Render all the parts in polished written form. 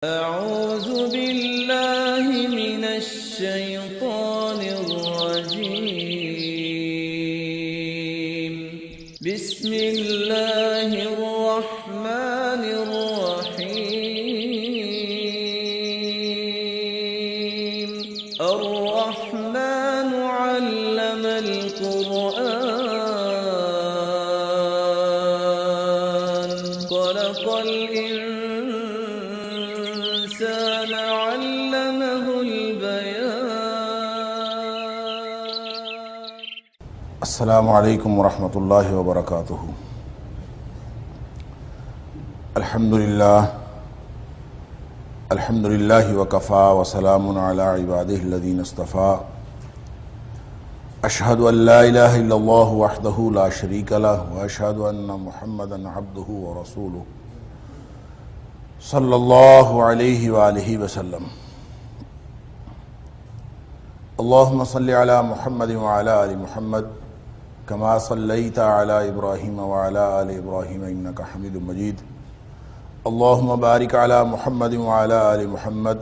أعوذ بالله من الشيطان الرجيم بسم الله الرحمن الرحيم الرحمن علم القرآن خلق الإنسان علمه البيان. السلام علیکم ورحمۃ اللہ وبرکاتہ. الحمد للہ وکفا وسلام علی عبادہ الذین اصطفیٰ. اشہد ان لا الہ الا اللہ وحدہ لا شریک لہ واشہد ان محمدا عبدہ ورسولہ صلی اللہ علیہ وآلہ وسلم. اللہم صلی علی محمد وعلی آل محمد کما صلیت علی ابراہیم وعلی آل ابراہیم انک حمید مجید. اللہم بارک علی محمد وعلی آل محمد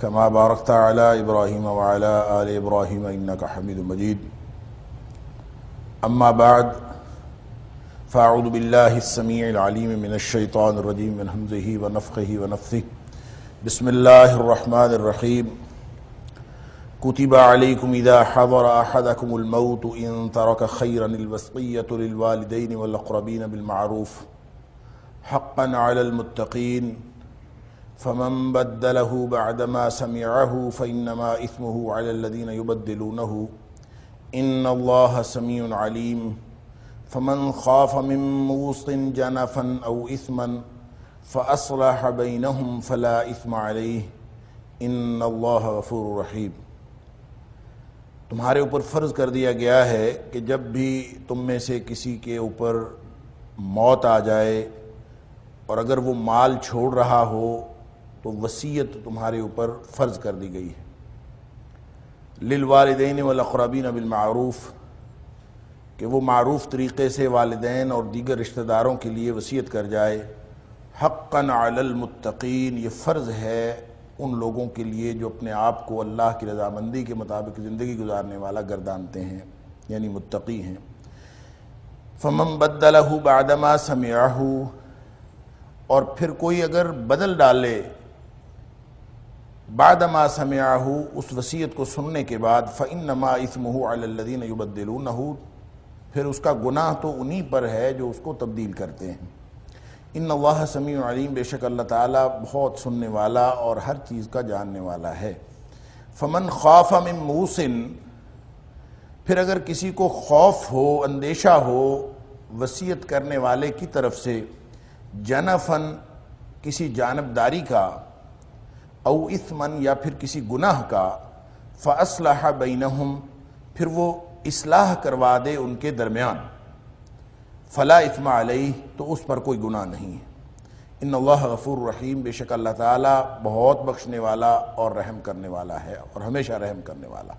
کما بارکت علی ابراہیم وعلی آل ابراہیم انک حمید مجید. اما بعد فاعوذ باللہ السمیع العلیم من الشیطان الرجیم من ہمزہ ونفخہ ونفثہ. بسم اللہ الرحمن الرحیم. كتب عليكم إذا حضر أحدكم الموت إن ترك خيرا الوصية للوالدين والأقربين بالمعروف حقا على المتقين فمن بدله بعدما سمعه فإنما إثمه على الذين يبدلونه إن الله سميع عليم. فمن خاف من موص جنفا أو إثما فأصلح بينهم فلا إثم عليه إن الله غفور رحيم. تمہارے اوپر فرض کر دیا گیا ہے کہ جب بھی تم میں سے کسی کے اوپر موت آ جائے اور اگر وہ مال چھوڑ رہا ہو تو وصیت تمہارے اوپر فرض کر دی گئی ہے. للوالدین والاقربین بالمعروف کہ وہ معروف طریقے سے والدین اور دیگر رشتہ داروں کے لیے وصیت کر جائے. حقا علی المتقین یہ فرض ہے ان لوگوں کے لیے جو اپنے آپ کو اللہ کی رضامندی کے مطابق زندگی گزارنے والا گردانتے ہیں یعنی متقی ہیں. فمن بدلہ بعدما سمعہ اور پھر کوئی اگر بدل ڈالے بعدما سمعہ اس وصیت کو سننے کے بعد فإنما إثمه على الذين يبدلونه پھر اس کا گناہ تو انہی پر ہے جو اس کو تبدیل کرتے ہیں. ان اللہ سمیع علیم بے شک اللہ تعالیٰ بہت سننے والا اور ہر چیز کا جاننے والا ہے. فمن خاف من موص پھر اگر کسی کو خوف ہو اندیشہ ہو وصیت کرنے والے کی طرف سے جنفن کسی جانبداری کا او اثمن یا پھر کسی گناہ کا فاصلح بینہم پھر وہ اصلاح کروا دے ان کے درمیان فلا اثم علیہ تو اس پر کوئی گناہ نہیں ہے. ان اللہ غفور رحیم بے شک اللہ تعالیٰ بہت بخشنے والا اور رحم کرنے والا ہے اور ہمیشہ رحم کرنے والا.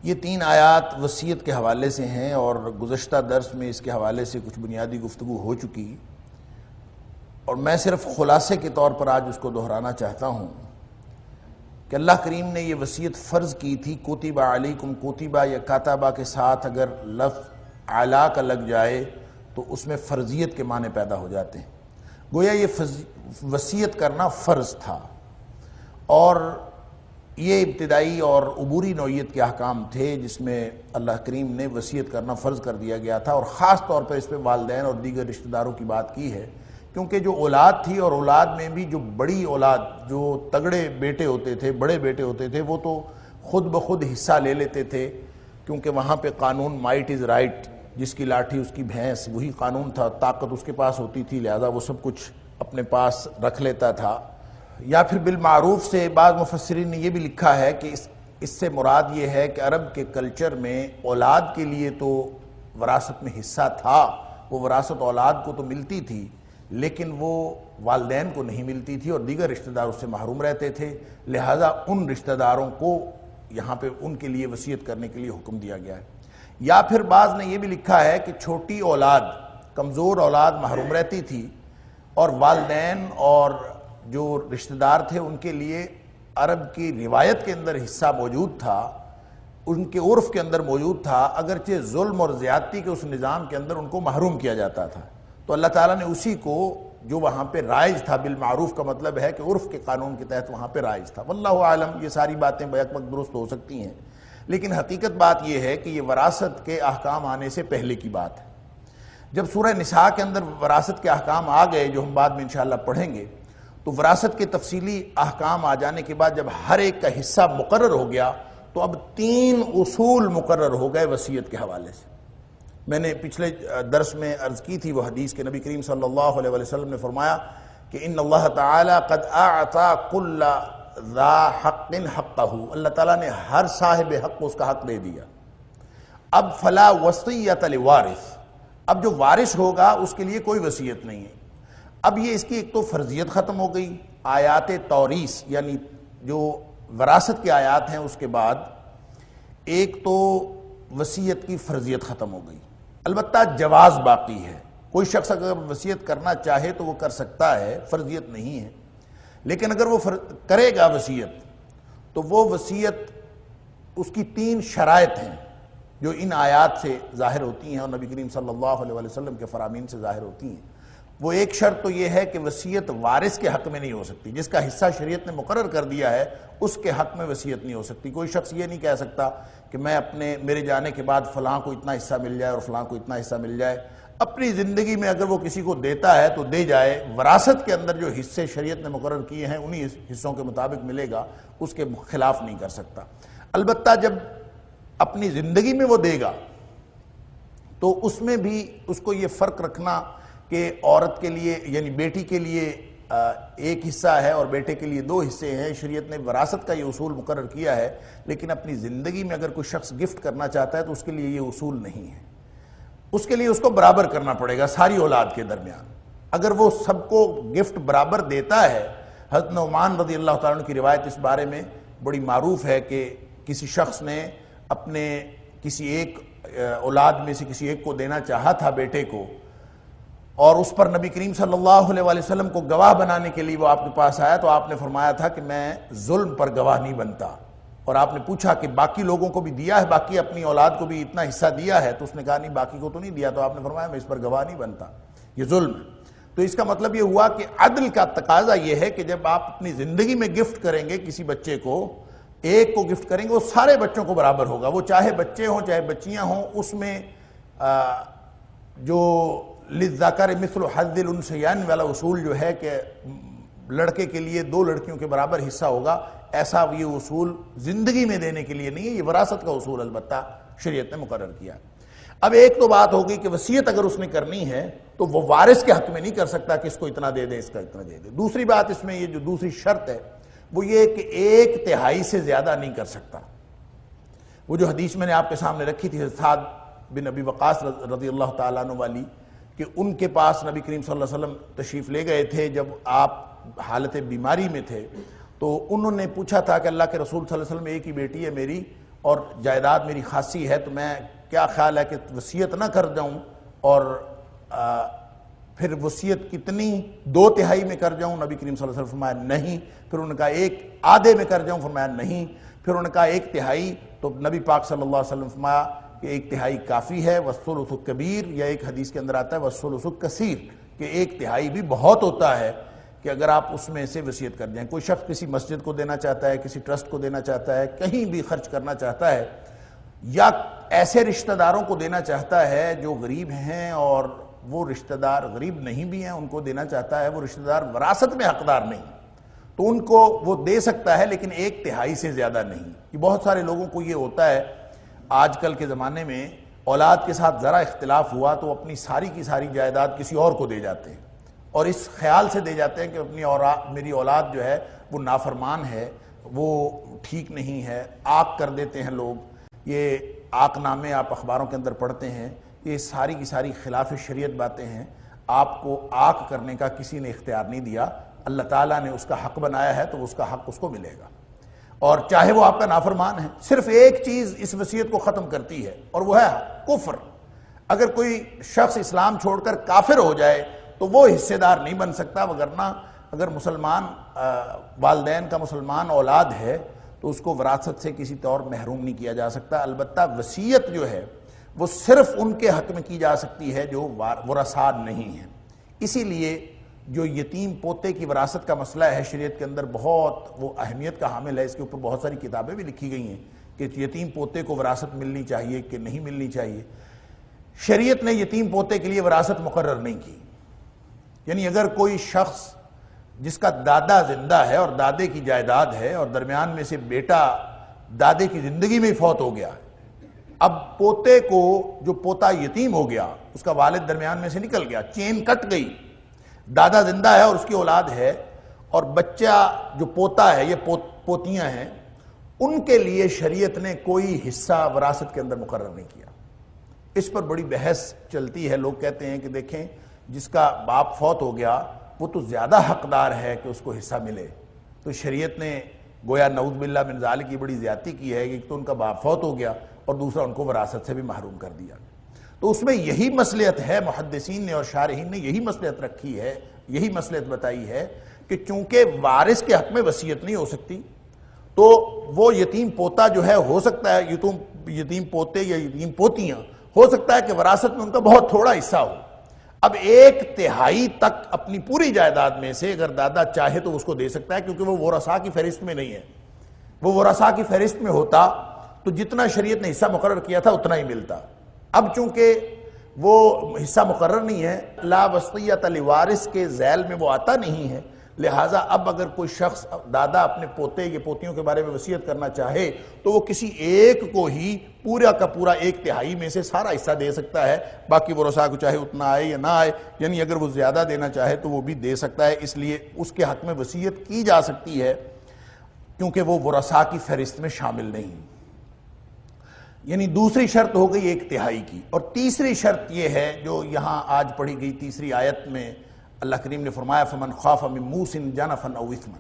یہ 3 آیات وصیت کے حوالے سے ہیں اور گزشتہ درس میں اس کے حوالے سے کچھ بنیادی گفتگو ہو چکی اور میں صرف خلاصے کے طور پر آج اس کو دہرانا چاہتا ہوں کہ اللہ کریم نے یہ وصیت فرض کی تھی. کتب علیکم کتبہ یا کاتبہ کے ساتھ اگر لفظ اعلیٰ کا لگ جائے تو اس میں فرضیت کے معنی پیدا ہو جاتے ہیں. گویا یہ وصیت کرنا فرض تھا اور یہ ابتدائی اور عبوری نوعیت کے احکام تھے جس میں اللہ کریم نے وصیت کرنا فرض کر دیا گیا تھا اور خاص طور پر اس پہ والدین اور دیگر رشتہ داروں کی بات کی ہے کیونکہ جو اولاد تھی اور اولاد میں بھی جو بڑی اولاد جو تگڑے بیٹے ہوتے تھے بڑے بیٹے ہوتے تھے وہ تو خود بخود حصہ لے لیتے تھے کیونکہ وہاں پہ قانون مائٹ از رائٹ جس کی لاٹھی اس کی بھینس وہی قانون تھا. طاقت اس کے پاس ہوتی تھی لہذا وہ سب کچھ اپنے پاس رکھ لیتا تھا. یا پھر بالمعروف سے بعض مفسرین نے یہ بھی لکھا ہے کہ اس سے مراد یہ ہے کہ عرب کے کلچر میں اولاد کے لیے تو وراثت میں حصہ تھا. وہ وراثت اولاد کو تو ملتی تھی لیکن وہ والدین کو نہیں ملتی تھی اور دیگر رشتہ دار اس سے محروم رہتے تھے. لہذا ان رشتہ داروں کو یہاں پہ ان کے لیے وصیت کرنے کے لیے حکم دیا گیا ہے. یا پھر بعض نے یہ بھی لکھا ہے کہ چھوٹی اولاد کمزور اولاد محروم رہتی تھی اور والدین اور جو رشتہ دار تھے ان کے لیے عرب کی روایت کے اندر حصہ موجود تھا، ان کے عرف کے اندر موجود تھا، اگرچہ ظلم اور زیادتی کے اس نظام کے اندر ان کو محروم کیا جاتا تھا، تو اللہ تعالیٰ نے اسی کو جو وہاں پہ رائج تھا، بالمعروف کا مطلب ہے کہ عرف کے قانون کے تحت وہاں پہ رائج تھا۔ واللہ عالم، یہ ساری باتیں بیک وقت درست ہو سکتی ہیں، لیکن حقیقت بات یہ ہے کہ یہ وراثت کے احکام آنے سے پہلے کی بات ہے۔ جب سورہ نساء کے اندر وراثت کے احکام آ گئے، جو ہم بعد میں انشاءاللہ پڑھیں گے، تو وراثت کے تفصیلی احکام آ جانے کے بعد جب ہر ایک کا حصہ مقرر ہو گیا تو اب 3 اصول مقرر ہو گئے وصیت کے حوالے سے۔ میں نے پچھلے درس میں عرض کی تھی وہ حدیث کہ نبی کریم صلی اللہ علیہ وسلم نے فرمایا کہ ان اللہ تعالی قد اعطى كل ذا حق حقہ، اللہ تعالیٰ نے ہر صاحب حق کو اس کا حق دے دیا۔ اب فلا وصیۃ لوارث، اب جو وارث ہوگا اس کے لیے کوئی وصیت نہیں ہے۔ اب یہ اس کی ایک تو فرضیت ختم ہو گئی، آیات توریث یعنی جو وراثت کے آیات ہیں، اس کے بعد ایک تو وصیت کی فرضیت ختم ہو گئی، البتہ جواز باقی ہے، کوئی شخص اگر وصیت کرنا چاہے تو وہ کر سکتا ہے، فرضیت نہیں ہے، لیکن اگر وہ کرے گا وصیت تو وہ وصیت اس کی 3 شرائط ہیں جو ان آیات سے ظاہر ہوتی ہیں اور نبی کریم صلی اللہ علیہ وسلم کے فرامین سے ظاہر ہوتی ہیں۔ وہ ایک شرط تو یہ ہے کہ وصیت وارث کے حق میں نہیں ہو سکتی، جس کا حصہ شریعت نے مقرر کر دیا ہے اس کے حق میں وصیت نہیں ہو سکتی۔ کوئی شخص یہ نہیں کہہ سکتا کہ میں میرے جانے کے بعد فلاں کو اتنا حصہ مل جائے اور فلاں کو اتنا حصہ مل جائے، اپنی زندگی میں اگر وہ کسی کو دیتا ہے تو دے جائے، وراثت کے اندر جو حصے شریعت نے مقرر کیے ہیں انہی حصوں کے مطابق ملے گا، اس کے خلاف نہیں کر سکتا۔ البتہ جب اپنی زندگی میں وہ دے گا تو اس میں بھی اس کو یہ فرق رکھنا کہ عورت کے لیے یعنی بیٹی کے لیے ایک حصہ ہے اور بیٹے کے لیے 2 حصے ہیں، شریعت نے وراثت کا یہ اصول مقرر کیا ہے، لیکن اپنی زندگی میں اگر کوئی شخص گفٹ کرنا چاہتا ہے تو اس کے لیے یہ اصول نہیں ہے، اس کے لیے اس کو برابر کرنا پڑے گا ساری اولاد کے درمیان۔ اگر وہ سب کو گفٹ برابر دیتا ہے، حضرت نعمان رضی اللہ تعالیٰ عنہ کی روایت اس بارے میں بڑی معروف ہے کہ کسی شخص نے اپنے کسی ایک اولاد میں سے کسی ایک کو دینا چاہا تھا بیٹے کو، اور اس پر نبی کریم صلی اللہ علیہ وسلم کو گواہ بنانے کے لیے وہ آپ کے پاس آیا تو آپ نے فرمایا تھا کہ میں ظلم پر گواہ نہیں بنتا، اور آپ نے پوچھا کہ باقی لوگوں کو بھی دیا ہے، باقی اپنی اولاد کو بھی اتنا حصہ دیا ہے؟ تو اس نے کہا نہیں، باقی کو تو نہیں دیا۔ تو آپ نے فرمایا میں اس پر گواہ نہیں بنتا، یہ ظلم ہے۔ تو اس کا مطلب یہ ہوا کہ عدل کا تقاضا یہ ہے کہ جب آپ اپنی زندگی میں گفٹ کریں گے کسی بچے کو، ایک کو گفٹ کریں گے، وہ سارے بچوں کو برابر ہوگا، وہ چاہے بچے ہوں چاہے بچیاں ہوں۔ اس میں جو للذکر مثل حظ الانثیین والا اصول جو ہے کہ لڑکے کے لیے 2 لڑکیوں کے برابر حصہ ہوگا، ایسا یہ اصول زندگی میں دینے کے لیے نہیں ہے، یہ وراثت کا اصول البتہ شریعت نے مقرر کیا۔ اب ایک تو بات ہوگی کہ وصیت اگر اس نے کرنی ہے تو وہ وارث کے حق میں نہیں کر سکتا کہ اس کو اتنا دے دے، اس کا اتنا دے دے۔ دوسری بات اس میں یہ جو دوسری شرط ہے وہ یہ کہ 1/3 سے زیادہ نہیں کر سکتا۔ وہ جو حدیث میں نے آپ کے سامنے رکھی تھی سعد بن ابی وقاص رضی اللہ تعالیٰ عنہ والی، کہ ان کے پاس نبی کریم صلی اللہ علیہ وسلم تشریف لے گئے تھے جب آپ حالت بیماری میں تھے، تو انہوں نے پوچھا تھا کہ اللہ کے رسول صلی اللہ علیہ وسلم ایک ہی بیٹی ہے میری اور جائیداد میری خاصی ہے، تو میں کیا خیال ہے کہ وصیت نہ کر جاؤں اور پھر وصیت کتنی 2/3 میں کر جاؤں؟ نبی کریم صلی اللہ علیہ وسلم فرمایا نہیں۔ پھر انہوں نے کہا 1/2 میں کر جاؤں؟ فرمایا نہیں۔ پھر انہوں نے کہا 1/3، تو نبی پاک صلی اللہ علیہ وسلم فرمایا کہ 1/3 کافی ہے، والثلث کبیر، یا ایک حدیث کے اندر آتا ہے والثلث کثیر، کہ 1/3 بھی بہت ہوتا ہے کہ اگر آپ اس میں سے وصیت کر جائیں۔ کوئی شخص کسی مسجد کو دینا چاہتا ہے، کسی ٹرسٹ کو دینا چاہتا ہے، کہیں بھی خرچ کرنا چاہتا ہے، یا ایسے رشتہ داروں کو دینا چاہتا ہے جو غریب ہیں اور وہ رشتہ دار غریب نہیں بھی ہیں، ان کو دینا چاہتا ہے، وہ رشتہ دار وراثت میں حقدار نہیں، تو ان کو وہ دے سکتا ہے لیکن 1/3 سے زیادہ نہیں۔ یہ بہت سارے لوگوں کو یہ ہوتا ہے، آج کل کے زمانے میں اولاد کے ساتھ ذرا اختلاف ہوا تو اپنی ساری کی ساری جائیداد کسی اور کو دے جاتے ہیں، اور اس خیال سے دے جاتے ہیں کہ میری اولاد جو ہے وہ نافرمان ہے، وہ ٹھیک نہیں ہے، آق کر دیتے ہیں لوگ۔ یہ آق نامے آپ اخباروں کے اندر پڑھتے ہیں، یہ ساری کی ساری خلاف شریعت باتیں ہیں۔ آپ کو آق کرنے کا کسی نے اختیار نہیں دیا، اللہ تعالیٰ نے اس کا حق بنایا ہے تو اس کا حق اس کو ملے گا، اور چاہے وہ آپ کا نافرمان ہے۔ صرف ایک چیز اس وصیت کو ختم کرتی ہے اور وہ ہے کفر۔ اگر کوئی شخص اسلام چھوڑ کر کافر ہو جائے تو وہ حصے دار نہیں بن سکتا، وگرنہ اگر مسلمان والدین کا مسلمان اولاد ہے تو اس کو وراثت سے کسی طور محروم نہیں کیا جا سکتا، البتہ وصیت جو ہے وہ صرف ان کے حق میں کی جا سکتی ہے جو ورثاء نہیں ہیں۔ اسی لیے جو یتیم پوتے کی وراثت کا مسئلہ ہے شریعت کے اندر بہت وہ اہمیت کا حامل ہے، اس کے اوپر بہت ساری کتابیں بھی لکھی گئی ہیں کہ یتیم پوتے کو وراثت ملنی چاہیے کہ نہیں ملنی چاہیے۔ شریعت نے یتیم پوتے کے لیے وراثت مقرر نہیں کی، یعنی اگر کوئی شخص جس کا دادا زندہ ہے اور دادے کی جائیداد ہے اور درمیان میں سے بیٹا دادے کی زندگی میں فوت ہو گیا، اب پوتے کو جو پوتا یتیم ہو گیا، اس کا والد درمیان میں سے نکل گیا، چین کٹ گئی، دادا زندہ ہے اور اس کی اولاد ہے اور بچہ جو پوتا ہے، یہ پوتیاں ہیں، ان کے لیے شریعت نے کوئی حصہ وراثت کے اندر مقرر نہیں کیا۔ اس پر بڑی بحث چلتی ہے، لوگ کہتے ہیں کہ دیکھیں جس کا باپ فوت ہو گیا وہ تو زیادہ حقدار ہے کہ اس کو حصہ ملے، تو شریعت نے گویا نعوذ باللہ من ذالک کی بڑی زیادتی کی ہے کہ ایک تو ان کا باپ فوت ہو گیا اور دوسرا ان کو وراثت سے بھی محروم کر دیا۔ تو اس میں یہی مصلحت ہے، محدثین نے اور شارحین نے یہی مصلحت رکھی ہے، یہی مصلحت بتائی ہے کہ چونکہ وارث کے حق میں وصیت نہیں ہو سکتی تو وہ یتیم پوتا جو ہے ہو سکتا ہے، یتیم پوتے یا یتیم پوتیاں ہو سکتا ہے کہ وراثت میں ان کا بہت تھوڑا حصہ ہو۔ اب 1/3 تک اپنی پوری جائیداد میں سے اگر دادا چاہے تو اس کو دے سکتا ہے، کیونکہ وہ ورثاء کی فہرست میں نہیں ہے۔ وہ ورثاء کی فہرست میں ہوتا تو جتنا شریعت نے حصہ مقرر کیا تھا اتنا ہی ملتا۔ اب چونکہ وہ حصہ مقرر نہیں ہے، لا وصیۃ لوارث کے ذیل میں وہ آتا نہیں ہے، لہٰذا اب اگر کوئی شخص دادا اپنے پوتے یا پوتیوں کے بارے میں وصیت کرنا چاہے تو وہ کسی ایک کو ہی پورا کا پورا 1/3 میں سے سارا حصہ دے سکتا ہے، باقی ورثاء کو چاہے اتنا آئے یا نہ آئے، یعنی اگر وہ زیادہ دینا چاہے تو وہ بھی دے سکتا ہے، اس لیے اس کے حق میں وصیت کی جا سکتی ہے کیونکہ وہ ورثاء کی فہرست میں شامل نہیں۔ یعنی دوسری شرط ہو گئی 1/3 کی، اور تیسری شرط یہ ہے جو یہاں آج پڑھی گئی تیسری آیت میں اللہ کریم نے فرمایا فمن خاف من موص جنفا او اثما،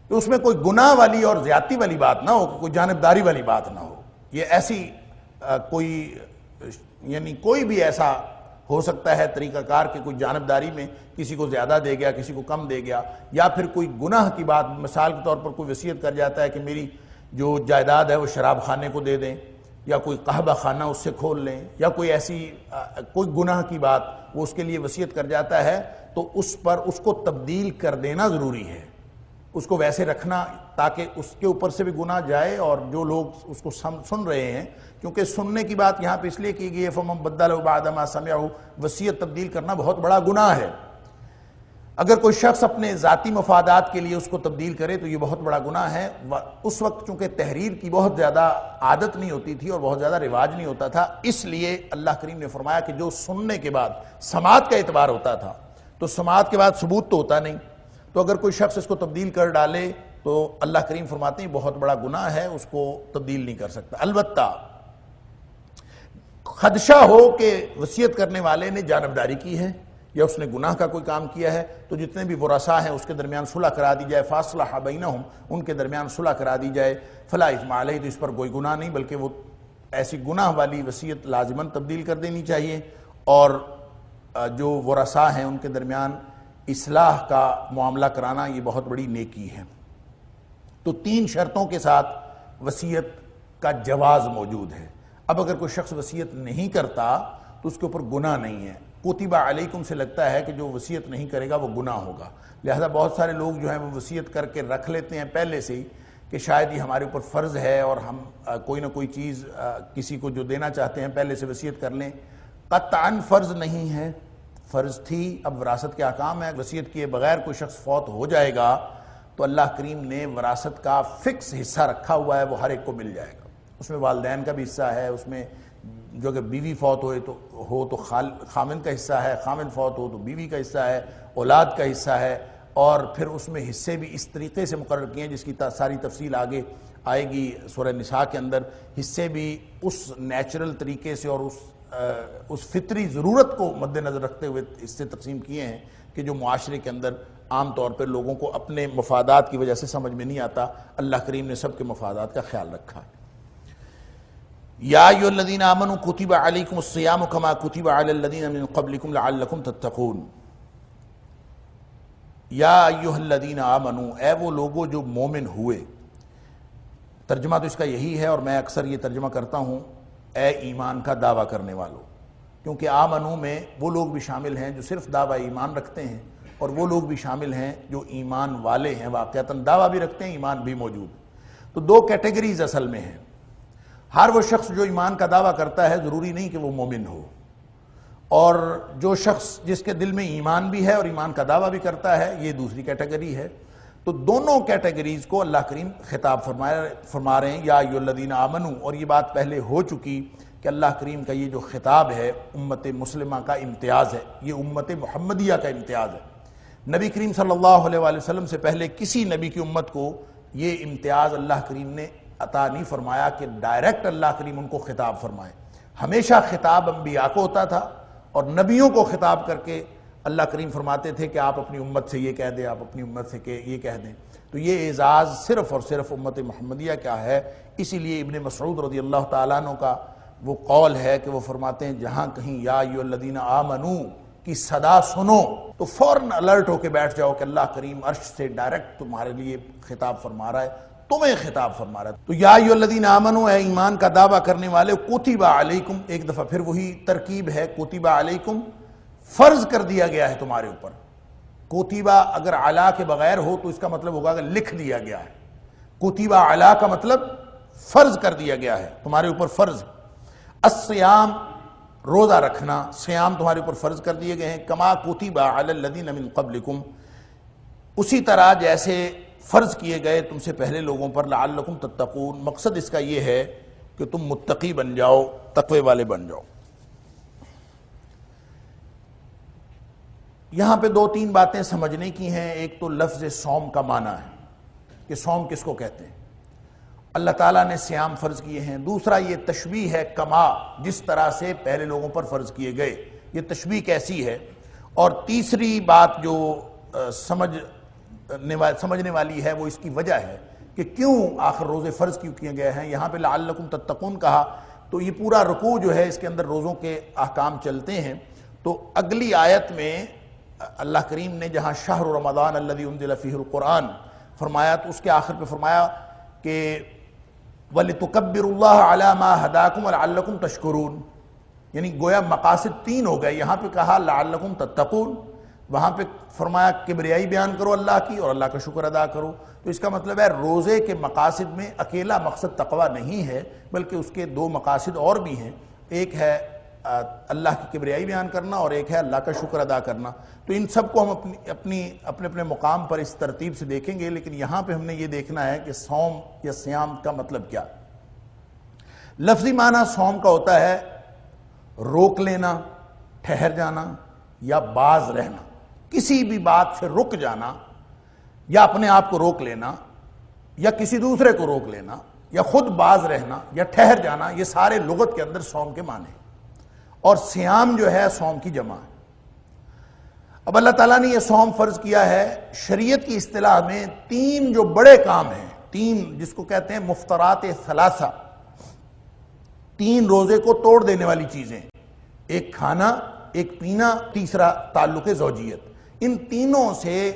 تو اس میں کوئی گناہ والی اور زیادتی والی بات نہ ہو، کوئی جانبداری والی بات نہ ہو۔ یہ ایسی کوئی بھی ایسا ہو سکتا ہے طریقہ کار کہ کوئی جانبداری میں کسی کو زیادہ دے گیا، کسی کو کم دے گیا، یا پھر کوئی گناہ کی بات، مثال کے طور پر کوئی وصیت کر جاتا ہے کہ میری جو جائیداد ہے وہ شراب خانے کو دے دیں، یا کوئی قہوہ خانہ اس سے کھول لیں، یا کوئی ایسی کوئی گناہ کی بات وہ اس کے لیے وصیت کر جاتا ہے، تو اس پر اس کو تبدیل کر دینا ضروری ہے، اس کو ویسے رکھنا تاکہ اس کے اوپر سے بھی گناہ جائے اور جو لوگ اس کو سن رہے ہیں، کیونکہ سننے کی بات یہاں پہ اس لیے کی گئی ہے فَمَن بَدَّلَهُ بَعْدَ مَا سَمِعَهُ، وصیت تبدیل کرنا بہت بڑا گناہ ہے۔ اگر کوئی شخص اپنے ذاتی مفادات کے لیے اس کو تبدیل کرے تو یہ بہت بڑا گناہ ہے۔ اس وقت چونکہ تحریر کی بہت زیادہ عادت نہیں ہوتی تھی اور بہت زیادہ رواج نہیں ہوتا تھا، اس لیے اللہ کریم نے فرمایا کہ جو سننے کے بعد سماعت کا اعتبار ہوتا تھا تو سماعت کے بعد ثبوت تو ہوتا نہیں، تو اگر کوئی شخص اس کو تبدیل کر ڈالے تو اللہ کریم فرماتے ہیں بہت بڑا گناہ ہے، اس کو تبدیل نہیں کر سکتا۔ البتہ خدشہ ہو کہ وصیت کرنے والے نے جانبداری کی ہے یا اس نے گناہ کا کوئی کام کیا ہے تو جتنے بھی ورثاء ہیں اس کے درمیان صلح کرا دی جائے، فاصلح بینہم، ان کے درمیان صلح کرا دی جائے، فلا اثم علیہ، تو اس پر کوئی گناہ نہیں، بلکہ وہ ایسی گناہ والی وصیت لازماً تبدیل کر دینی چاہیے، اور جو ورثاء ہیں ان کے درمیان اصلاح کا معاملہ کرانا یہ بہت بڑی نیکی ہے۔ تو 3 شرطوں کے ساتھ وصیت کا جواز موجود ہے۔ اب اگر کوئی شخص وصیت نہیں کرتا تو اس کے اوپر گناہ نہیں ہے۔ کتب علیکم سے لگتا ہے کہ جو وصیت نہیں کرے گا وہ گناہ ہوگا، لہذا بہت سارے لوگ جو ہیں وہ وصیت کر کے رکھ لیتے ہیں پہلے سے ہی کہ شاید یہ ہمارے اوپر فرض ہے اور ہم کوئی نہ کوئی چیز کسی کو جو دینا چاہتے ہیں پہلے سے وصیت کر لیں۔ قطعاً فرض نہیں ہے، فرض تھی، اب وراثت کے احکام ہے، وصیت کیے بغیر کوئی شخص فوت ہو جائے گا تو اللہ کریم نے وراثت کا فکس حصہ رکھا ہوا ہے، وہ ہر ایک کو مل جائے گا۔ اس میں والدین کا بھی حصہ ہے، اس میں جو اگر بیوی فوت ہو تو خامن کا حصہ ہے، خامن فوت ہو تو بیوی کا حصہ ہے، اولاد کا حصہ ہے، اور پھر اس میں حصے بھی اس طریقے سے مقرر کیے ہیں جس کی ساری تفصیل آگے آئے گی سورہ نساء کے اندر۔ حصے بھی اس نیچرل طریقے سے اور اس فطری ضرورت کو مد نظر رکھتے ہوئے حصے تقسیم کیے ہیں کہ جو معاشرے کے اندر عام طور پر لوگوں کو اپنے مفادات کی وجہ سے سمجھ میں نہیں آتا، اللہ کریم نے سب کے مفادات کا خیال رکھا ہے۔ یا ایھا الذین آمنوا کتب علیکم الصیام کما کتب علی الذین من قبلکم لعلکم تتقون۔ یا ایھا الذین آمنو، اے وہ لوگوں جو مومن ہوئے. ترجمہ تو اس کا یہی ہے، اور میں اکثر یہ ترجمہ کرتا ہوں اے ایمان کا دعویٰ کرنے والوں، کیونکہ آمنو میں وہ لوگ بھی شامل ہیں جو صرف دعویٰ ایمان رکھتے ہیں، اور وہ لوگ بھی شامل ہیں جو ایمان والے ہیں، واقعتاً دعویٰ بھی رکھتے ہیں، ایمان بھی موجود. تو دو کیٹیگریز اصل میں ہیں. ہر وہ شخص جو ایمان کا دعویٰ کرتا ہے ضروری نہیں کہ وہ مومن ہو، اور جو شخص جس کے دل میں ایمان بھی ہے اور ایمان کا دعویٰ بھی کرتا ہے، یہ دوسری کیٹیگری ہے. تو دونوں کیٹیگریز کو اللہ کریم خطاب فرما رہے ہیں یا ایھا الذین آمنو. اور یہ بات پہلے ہو چکی کہ اللہ کریم کا یہ جو خطاب ہے امت مسلمہ کا امتیاز ہے، یہ امت محمدیہ کا امتیاز ہے. نبی کریم صلی اللہ علیہ وآلہ وسلم سے پہلے کسی نبی کی امت کو یہ امتیاز اللہ کریم نے عطا نہیں فرمایا کہ ڈائریکٹ اللہ کریم ان کو خطاب فرمائے. ہمیشہ خطاب انبیاء کو ہوتا تھا، اور نبیوں کو خطاب کر کے اللہ کریم فرماتے تھے کہ آپ اپنی امت سے یہ کہہ دیں، آپ اپنی امت سے یہ کہہ دیں. تو یہ اعزاز صرف اور صرف امت محمدیہ کا ہے. اسی لیے ابن مسعود رضی اللہ تعالیٰ عنہ کا وہ قول ہے کہ وہ فرماتے ہیں جہاں کہیں یا ایھا الذین آمنو کی صدا سنو تو فوراً الرٹ ہو کے بیٹھ جاؤ کہ اللہ کریم عرش سے ڈائریکٹ تمہارے لیے خطاب فرما رہا ہے، تمہیں خطاب فرما رہا ہے. تو یا ایھا الذین آمنو، اے ایمان کا دعویٰ کرنے والے، کتب علیکم، ایک دفعہ پھر وہی ترکیب ہے، کتب علیکم، فرض کر دیا گیا ہے تمہارے اوپر. کتبہ اگر علا کے بغیر ہو تو اس کا مطلب ہوگا کہ لکھ دیا گیا ہے. کتبہ علا کا مطلب فرض کر دیا گیا ہے، تمہارے اوپر فرض. الصیام، روزہ رکھنا، صیام تمہارے اوپر فرض کر دیے گئے ہیں. کما کتب علی الذین من قبلکم، اسی طرح جیسے فرض کیے گئے تم سے پہلے لوگوں پر، لعلکم تتقون، مقصد اس کا یہ ہے کہ تم متقی بن جاؤ، تقوی والے بن جاؤ. یہاں پہ دو تین باتیں سمجھنے کی ہیں. ایک تو لفظ صوم کا معنی ہے کہ صوم کس کو کہتے ہیں. اللہ تعالیٰ نے صیام فرض کیے ہیں. دوسرا یہ تشبیہ ہے، کما، جس طرح سے پہلے لوگوں پر فرض کیے گئے، یہ تشبیہ کیسی ہے. اور تیسری بات جو سمجھنے والی ہے وہ اس کی وجہ ہے کہ کیوں آخر روزے فرض کیوں کیے گئے ہیں. یہاں پہ لعلکم تتقون کہا تو یہ پورا رکوع جو ہے اس کے اندر روزوں کے احکام چلتے ہیں. تو اگلی آیت میں اللہ کریم نے جہاں شہر رمضان الذی انزل فیہ القرآن فرمایا تو اس کے آخر پہ فرمایا کہ وَلِتُكَبِّرُوا اللَّهَ عَلَى مَا هَدَاكُمْ وَلَعَلَّكُمْ تَشْكُرُونَ، یعنی گویا مقاصد تین ہو گئے. یہاں پہ کہا لعلکم تتقون، وہاں پہ فرمایا کبریائی بیان کرو اللہ کی اور اللہ کا شکر ادا کرو. تو اس کا مطلب ہے روزے کے مقاصد میں اکیلا مقصد تقوی نہیں ہے، بلکہ اس کے دو مقاصد اور بھی ہیں. ایک ہے اللہ کی کبریائی بیان کرنا اور ایک ہے اللہ کا شکر ادا کرنا. تو ان سب کو ہم اپنے مقام پر اس ترتیب سے دیکھیں گے، لیکن یہاں پہ ہم نے یہ دیکھنا ہے کہ صوم یا صیام کا مطلب کیا. لفظی معنی صوم کا ہوتا ہے روک لینا، ٹھہر جانا یا باز رہنا، کسی بھی بات سے رک جانا یا اپنے آپ کو روک لینا یا کسی دوسرے کو روک لینا یا خود باز رہنا یا ٹھہر جانا، یہ سارے لغت کے اندر صوم کے معنی ہیں. اور صیام جو ہے صوم کی جمع ہے. اب اللہ تعالیٰ نے یہ صوم فرض کیا ہے. شریعت کی اصطلاح میں تین جو بڑے کام ہیں، تین جس کو کہتے ہیں مفطرات ثلاثہ، تین روزے کو توڑ دینے والی چیزیں، ایک کھانا، ایک پینا، تیسرا تعلق زوجیت. ان تینوں سے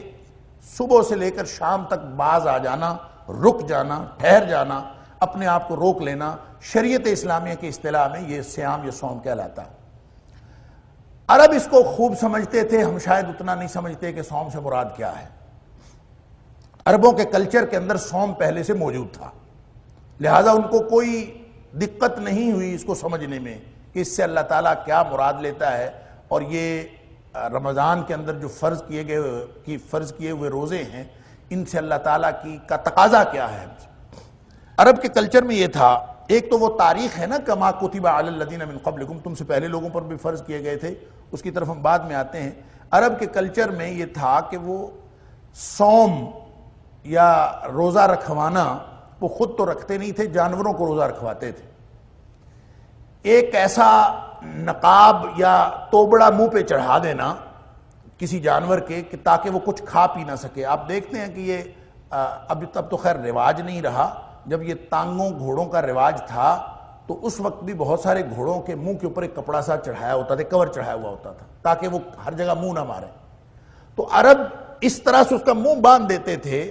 صبح سے لے کر شام تک باز آ جانا، رک جانا، ٹھہر جانا، اپنے آپ کو روک لینا، شریعت اسلامیہ کی اصطلاح میں یہ صیام یا صوم کہلاتا ہے. عرب اس کو خوب سمجھتے تھے، ہم شاید اتنا نہیں سمجھتے کہ صوم سے مراد کیا ہے. عربوں کے کلچر کے اندر صوم پہلے سے موجود تھا، لہٰذا ان کو کوئی دقت نہیں ہوئی اس کو سمجھنے میں کہ اس سے اللہ تعالیٰ کیا مراد لیتا ہے. اور یہ رمضان کے اندر جو فرض کیے ہوئے روزے ہیں، ان سے اللہ تعالیٰ کا تقاضا کیا ہے. عرب کے کلچر میں یہ تھا، ایک تو وہ تاریخ ہے نا، کما کتب علی الذین من قبلکم، تم سے پہلے لوگوں پر بھی فرض کیے گئے تھے، اس کی طرف ہم بعد میں آتے ہیں. عرب کے کلچر میں یہ تھا کہ وہ صوم یا روزہ رکھوانا وہ خود تو رکھتے نہیں تھے، جانوروں کو روزہ رکھواتے تھے. ایک ایسا نقاب یا توبڑا منہ پہ چڑھا دینا کسی جانور کے کہ تاکہ وہ کچھ کھا پی نہ سکے. آپ دیکھتے ہیں کہ یہ اب تو خیر رواج نہیں رہا. جب یہ تانگوں گھوڑوں کا رواج تھا تو اس وقت بھی بہت سارے گھوڑوں کے منہ کے اوپر ایک کپڑا سا چڑھایا ہوتا تھا، کور چڑھایا ہوا ہوتا تھا تاکہ وہ ہر جگہ منہ نہ مارے. تو عرب اس طرح سے اس کا منہ باندھ دیتے تھے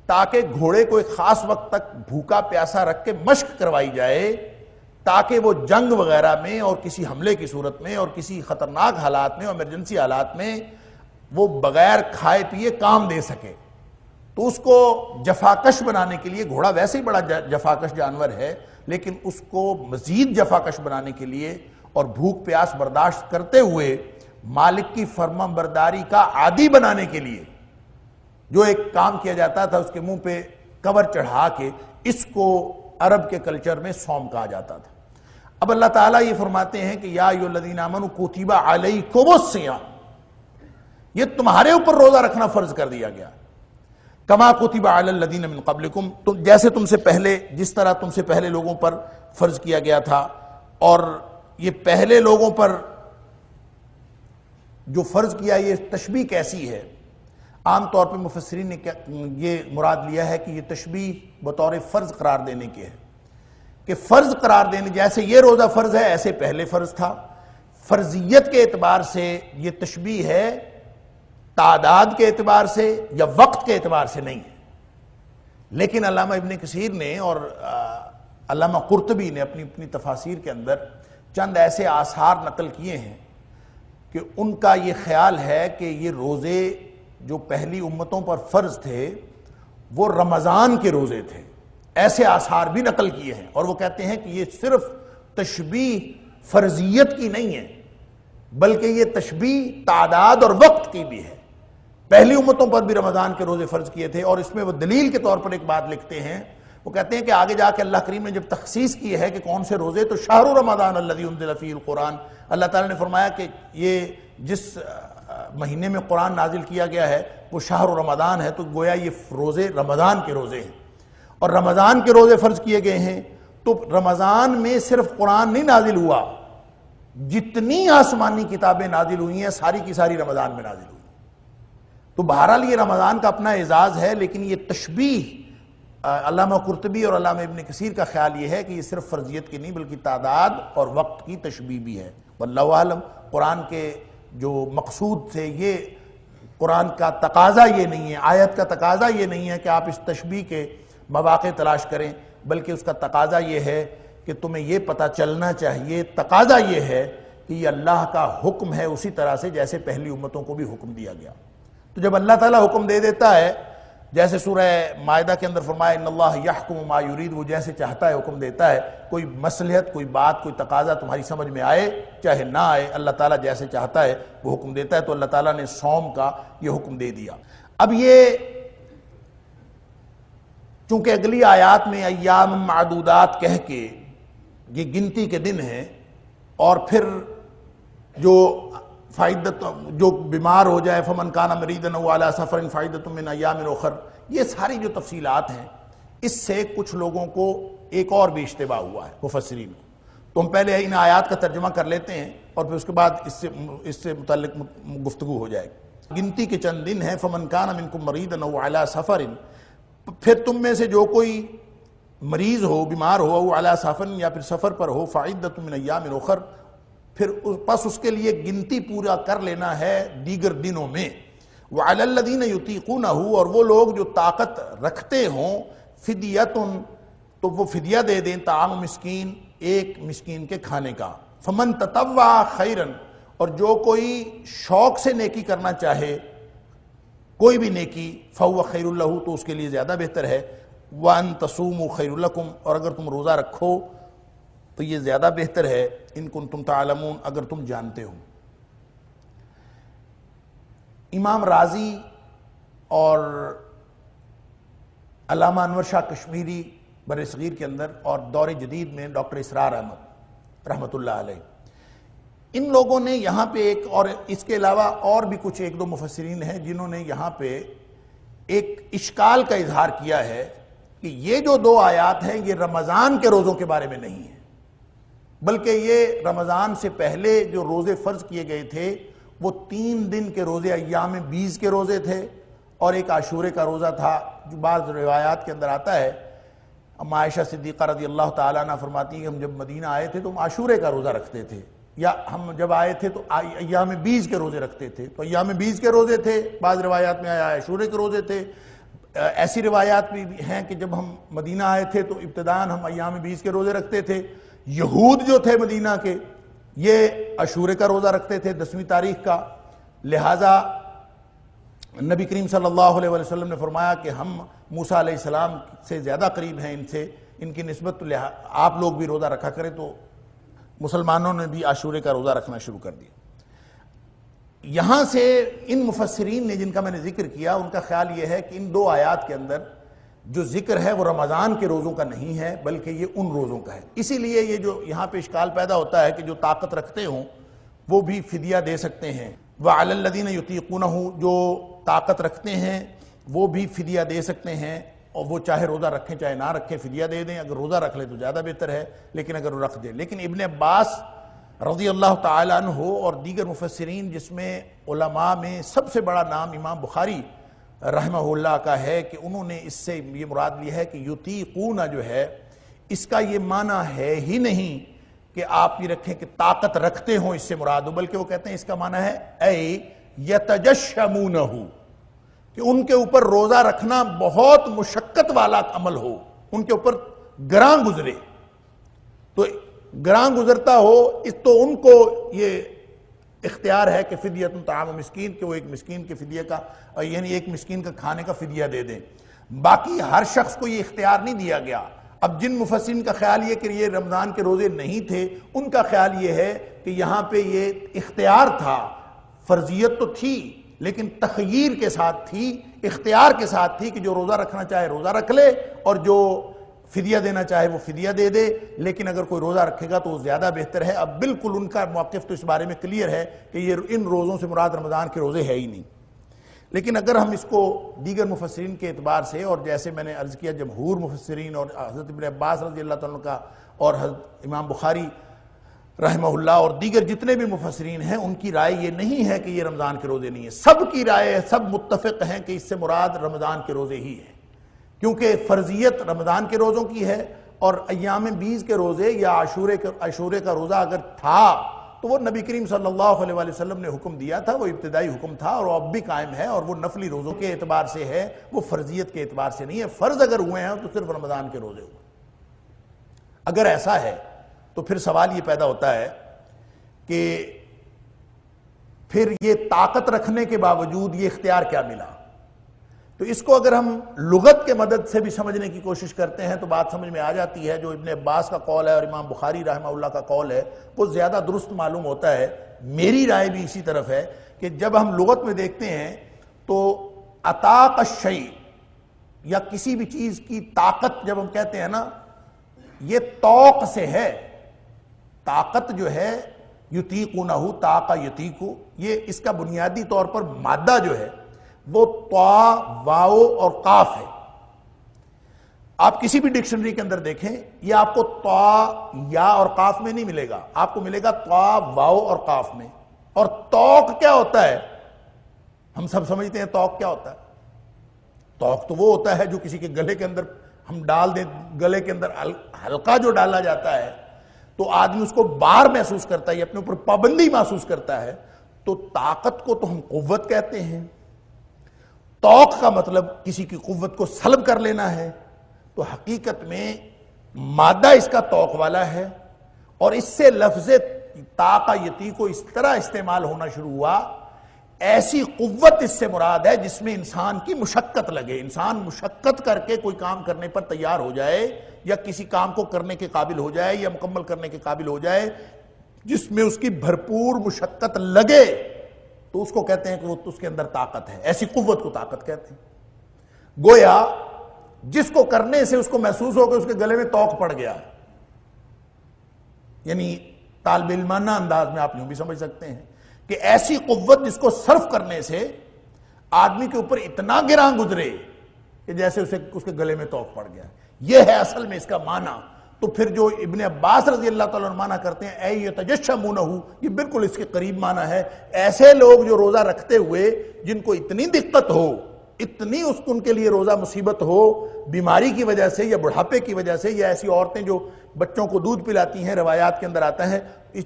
تاکہ گھوڑے کو ایک خاص وقت تک بھوکا پیاسا رکھ کے مشق کروائی جائے، تاکہ وہ جنگ وغیرہ میں اور کسی حملے کی صورت میں اور کسی خطرناک حالات میں اور ایمرجنسی حالات میں وہ بغیر کھائے پیے کام دے سکے۔ تو اس کو جفاکش بنانے کے لیے، گھوڑا ویسے ہی بڑا جفاکش جانور ہے، لیکن اس کو مزید جفاکش بنانے کے لیے اور بھوک پیاس برداشت کرتے ہوئے مالک کی فرما برداری کا عادی بنانے کے لیے جو ایک کام کیا جاتا تھا، اس کے منہ پہ کور چڑھا کے، اس کو عرب کے کلچر میں صوم کہا جاتا تھا۔ اب اللہ تعالیٰ یہ فرماتے ہیں کہ یا ایھا الذین آمنوا کتب علیکم الصیام، یہ تمہارے اوپر روزہ رکھنا فرض کر دیا گیا، کما کتب علی الذین من قبلکم، جیسے تم سے پہلے، جس طرح تم سے پہلے لوگوں پر فرض کیا گیا تھا۔ اور یہ پہلے لوگوں پر جو فرض کیا، یہ تشبیہ کیسی ہے؟ عام طور پہ مفسرین نے یہ مراد لیا ہے کہ یہ تشبیہ بطور فرض قرار دینے کی ہے، کہ فرض قرار دینے، جیسے یہ روزہ فرض ہے ایسے پہلے فرض تھا۔ فرضیت کے اعتبار سے یہ تشبیہ ہے، تعداد کے اعتبار سے یا وقت کے اعتبار سے نہیں ہے۔ لیکن علامہ ابن کثیر نے اور علامہ قرطبی نے اپنی تفاسیر کے اندر چند ایسے آثار نقل کیے ہیں کہ ان کا یہ خیال ہے کہ یہ روزے جو پہلی امتوں پر فرض تھے وہ رمضان کے روزے تھے، ایسے آثار بھی نقل کیے ہیں، اور وہ کہتے ہیں کہ یہ صرف تشبیہ فرضیت کی نہیں ہے بلکہ یہ تشبیہ تعداد اور وقت کی بھی ہے۔ پہلی امتوں پر بھی رمضان کے روزے فرض کیے تھے، اور اس میں وہ دلیل کے طور پر ایک بات لکھتے ہیں، وہ کہتے ہیں کہ آگے جا کے اللہ کریم نے جب تخصیص کی ہے کہ کون سے روزے، تو شہر رمضان الذی انزل فیہ القرآن، اللہ تعالیٰ نے فرمایا کہ یہ جس مہینے میں قرآن نازل کیا گیا ہے وہ شہر رمضان ہے، تو گویا یہ روزے رمضان کے روزے ہیں، اور رمضان کے روزے فرض کیے گئے ہیں۔ تو رمضان میں صرف قرآن نہیں نازل ہوا، جتنی آسمانی کتابیں نازل ہوئی ہیں ساری کی ساری رمضان میں نازل ہوئی۔ تو بہرحال یہ رمضان کا اپنا اعزاز ہے، لیکن یہ تشبیہ علامہ قرطبی اور علامہ ابن کثیر کا خیال یہ ہے کہ یہ صرف فرضیت کی نہیں بلکہ تعداد اور وقت کی تشبیہ بھی ہے۔ واللہ عالم، قرآن کے جو مقصود سے یہ قرآن کا تقاضا یہ نہیں ہے، آیت کا تقاضا یہ نہیں ہے کہ آپ اس تشبیہ کے مواقع تلاش کریں، بلکہ اس کا تقاضا یہ ہے کہ تمہیں یہ پتہ چلنا چاہیے، تقاضا یہ ہے کہ یہ اللہ کا حکم ہے اسی طرح سے جیسے پہلی امتوں کو بھی حکم دیا گیا۔ تو جب اللہ تعالیٰ حکم دے دیتا ہے، جیسے سورہ مائدہ کے اندر فرمایا ان اللہ یحکم ما یرید، وہ جیسے چاہتا ہے حکم دیتا ہے، کوئی مصلحت، کوئی بات، کوئی تقاضا تمہاری سمجھ میں آئے چاہے نہ آئے، اللہ تعالیٰ جیسے چاہتا ہے وہ حکم دیتا ہے۔ تو اللہ تعالیٰ نے صوم کا یہ حکم دے دیا۔ اب یہ چونکہ اگلی آیات میں ایام معدودات کہہ کے یہ گنتی کے دن ہیں، اور پھر جو بیمار ہو جائے فمن کان مریضا او علی سفر فعدۃ من ایام اخر، یہ ساری جو تفصیلات ہیں، اس سے کچھ لوگوں کو ایک اور بھی اشتباہ ہوا ہے مفسرین کو۔ تو ہم پہلے ان آیات کا ترجمہ کر لیتے ہیں اور پھر اس کے بعد اس سے متعلق گفتگو ہو جائے گی۔ گنتی کے چند دن ہیں، فمن کان منکم مریضا او علی سفر، پھر تم میں سے جو کوئی مریض ہو، بیمار ہو، او علی سفر یا پھر سفر پر ہو، فعدۃ من ایام اخر، پھر پس اس کے لیے گنتی پورا کر لینا ہے دیگر دنوں میں۔ وعلی الذین یطیقونہ، اور وہ لوگ جو طاقت رکھتے ہوں، فدیۃ، تو وہ فدیہ دے دیں، طعام مسکین، ایک مسکین کے کھانے کا۔ فمن تطوع خیرا، اور جو کوئی شوق سے نیکی کرنا چاہے، کوئی بھی نیکی، فہو خیر لہ، تو اس کے لیے زیادہ بہتر ہے۔ وان تصوموا خیر لکم، اور اگر تم روزہ رکھو تو یہ زیادہ بہتر ہے، ان کنتم تعلمون، اگر تم جانتے ہو۔ امام رازی اور علامہ انور شاہ کشمیری بر صغیر کے اندر، اور دور جدید میں ڈاکٹر اسرار احمد رحمۃ اللہ علیہ، ان لوگوں نے یہاں پہ ایک، اور اس کے علاوہ اور بھی کچھ ایک دو مفسرین ہیں جنہوں نے یہاں پہ ایک اشکال کا اظہار کیا ہے کہ یہ جو دو آیات ہیں یہ رمضان کے روزوں کے بارے میں نہیں ہیں، بلکہ یہ رمضان سے پہلے جو روزے فرض کیے گئے تھے وہ 3 دن کے روزے ایام 20 کے روزے تھے، اور ایک عاشورے کا روزہ تھا، جو بعض روایات کے اندر آتا ہے۔ عائشہ صدیقہ رضی اللہ تعالیٰ عنہ فرماتی ہیں کہ ہم جب مدینہ آئے تھے تو ہم عاشورے کا روزہ رکھتے تھے، یا ہم جب آئے تھے تو ایام بیز کے روزے رکھتے تھے، تو ایام بیز کے روزے تھے، بعض روایات میں آیا عاشورے کے روزے تھے۔ ایسی روایات بھی ہیں کہ جب ہم مدینہ آئے تھے تو ابتداً ہم ایام بیز کے روزے رکھتے تھے۔ یہود جو تھے مدینہ کے، یہ عاشورے کا روزہ رکھتے تھے 10ویں تاریخ کا، لہٰذا نبی کریم صلی اللہ علیہ وسلم نے فرمایا کہ ہم موسیٰ علیہ السلام سے زیادہ قریب ہیں ان کی نسبت، تو آپ لوگ بھی روزہ رکھا کریں۔ تو مسلمانوں نے بھی عاشورے کا روزہ رکھنا شروع کر دیا۔ یہاں سے ان مفسرین نے جن کا میں نے ذکر کیا، ان کا خیال یہ ہے کہ ان 2 آیات کے اندر جو ذکر ہے وہ رمضان کے روزوں کا نہیں ہے، بلکہ یہ ان روزوں کا ہے۔ اسی لیے یہ جو یہاں پہ اشکال پیدا ہوتا ہے کہ جو طاقت رکھتے ہوں وہ بھی فدیہ دے سکتے ہیں، وَعَلَى الَّذِينَ يُطِيقُونَهُ، جو طاقت رکھتے ہیں وہ بھی فدیہ دے سکتے ہیں، اور وہ چاہے روزہ رکھیں چاہے نہ رکھیں فدیہ دے دیں۔ اگر روزہ رکھ لے تو زیادہ بہتر ہے، لیکن اگر وہ رکھ دیں۔ لیکن ابن عباس رضی اللہ تعالیٰ عنہ اور دیگر مفسرین، جس میں علماء میں سب سے بڑا نام امام بخاری رحمہ اللہ کا ہے، کہ انہوں نے اس سے یہ مراد لی ہے کہ یطیقون جو ہے اس کا یہ معنی ہے ہی نہیں کہ آپ یہ رکھیں کہ طاقت رکھتے ہوں اس سے مراد ہو، بلکہ وہ کہتے ہیں اس کا معنی ہے اے یتجشمونہ، کہ ان کے اوپر روزہ رکھنا بہت مشقت والا عمل ہو، ان کے اوپر گراں گزرے، تو گراں گزرتا ہو اس تو ان کو یہ اختیار ہے کہ فدیۃ طعام مسکین، کہ وہ ایک مسکین کے فدیہ کا، یعنی ایک مسکین کا کھانے کا فدیہ دے دیں۔ باقی ہر شخص کو یہ اختیار نہیں دیا گیا۔ اب جن مفسرین کا خیال یہ کہ یہ رمضان کے روزے نہیں تھے، ان کا خیال یہ ہے کہ یہاں پہ یہ اختیار تھا، فرضیت تو تھی لیکن تخییر کے ساتھ تھی، اختیار کے ساتھ تھی کہ جو روزہ رکھنا چاہے روزہ رکھ لے، اور جو فدیہ دینا چاہے وہ فدیہ دے دے، لیکن اگر کوئی روزہ رکھے گا تو وہ زیادہ بہتر ہے۔ اب بالکل ان کا موقف تو اس بارے میں کلیئر ہے کہ یہ ان روزوں سے مراد رمضان کے روزے ہے ہی نہیں۔ لیکن اگر ہم اس کو دیگر مفسرین کے اعتبار سے، اور جیسے میں نے عرض کیا جمہور مفسرین اور حضرت ابن عباس رضی اللہ تعالیٰ کا اور حضرت امام بخاری رحمہ اللہ اور دیگر جتنے بھی مفسرین ہیں، ان کی رائے یہ نہیں ہے کہ یہ رمضان کے روزے نہیں ہیں۔ سب کی رائے، سب متفق ہیں کہ اس سے مراد رمضان کے روزے ہی ہیں، کیونکہ فرضیت رمضان کے روزوں کی ہے، اور ایام بیز کے روزے یا عاشورے کا روزہ اگر تھا تو وہ نبی کریم صلی اللہ علیہ وسلم نے حکم دیا تھا، وہ ابتدائی حکم تھا اور وہ اب بھی قائم ہے، اور وہ نفلی روزوں کے اعتبار سے ہے، وہ فرضیت کے اعتبار سے نہیں ہے۔ فرض اگر ہوئے ہیں تو صرف رمضان کے روزے ہوئے۔ اگر ایسا ہے تو پھر سوال یہ پیدا ہوتا ہے کہ پھر یہ طاقت رکھنے کے باوجود یہ اختیار کیا ملا؟ تو اس کو اگر ہم لغت کے مدد سے بھی سمجھنے کی کوشش کرتے ہیں تو بات سمجھ میں آ جاتی ہے۔ جو ابن عباس کا قول ہے اور امام بخاری رحمہ اللہ کا قول ہے وہ زیادہ درست معلوم ہوتا ہے۔ میری رائے بھی اسی طرف ہے کہ جب ہم لغت میں دیکھتے ہیں تو اطاق الشیء، یا کسی بھی چیز کی طاقت جب ہم کہتے ہیں نا، یہ طوق سے ہے۔ طاقت جو ہے یطیقونہ، طاقہ یطیقو، یہ اس کا بنیادی طور پر مادہ جو ہے وہ طا، واو اور قاف ہے۔ آپ کسی بھی ڈکشنری کے اندر دیکھیں، یہ آپ کو طا، یا اور قاف میں نہیں ملے گا، آپ کو ملے گا طا، واو اور قاف میں۔ اور طوق کیا ہوتا ہے؟ ہم سب سمجھتے ہیں طوق کیا ہوتا ہے۔ طوق تو وہ ہوتا ہے جو کسی کے گلے کے اندر ہم ڈال دیں، گلے کے اندر حلقہ جو ڈالا جاتا ہے تو آدمی اس کو بار محسوس کرتا ہے، اپنے اوپر پابندی محسوس کرتا ہے۔ تو طاقت کو تو ہم قوت کہتے ہیں، طوق کا مطلب کسی کی قوت کو سلب کر لینا ہے۔ تو حقیقت میں مادہ اس کا طوق والا ہے، اور اس سے لفظ طاقہ یتی کو اس طرح استعمال ہونا شروع ہوا، ایسی قوت اس سے مراد ہے جس میں انسان کی مشقت لگے، انسان مشقت کر کے کوئی کام کرنے پر تیار ہو جائے، یا کسی کام کو کرنے کے قابل ہو جائے یا مکمل کرنے کے قابل ہو جائے، جس میں اس کی بھرپور مشقت لگے، تو اس کو کہتے ہیں کہ وہ اس کے اندر طاقت ہے۔ ایسی قوت کو طاقت کہتے ہیں۔ گویا جس کو کرنے سے اس کو محسوس ہو کہ اس کے گلے میں طوق پڑ گیا، یعنی طالب علمانہ انداز میں آپ یوں بھی سمجھ سکتے ہیں کہ ایسی قوت جس کو صرف کرنے سے آدمی کے اوپر اتنا گراں گزرے کہ جیسے اس کے گلے میں طوق پڑ گیا۔ یہ ہے اصل میں اس کا معنی۔ تو پھر جو ابن عباس رضی اللہ تعالیٰ عنہ معنی کرتے ہیں اے یتجشمونہ، یہ بالکل اس کے قریب معنی ہے۔ ایسے لوگ جو روزہ رکھتے ہوئے جن کو اتنی دقت ہو اتنی ان کے لیے روزہ مصیبت ہو بیماری کی وجہ سے یا بڑھاپے کی وجہ سے، یا ایسی عورتیں جو بچوں کو دودھ پلاتی ہیں، روایات کے اندر آتا ہے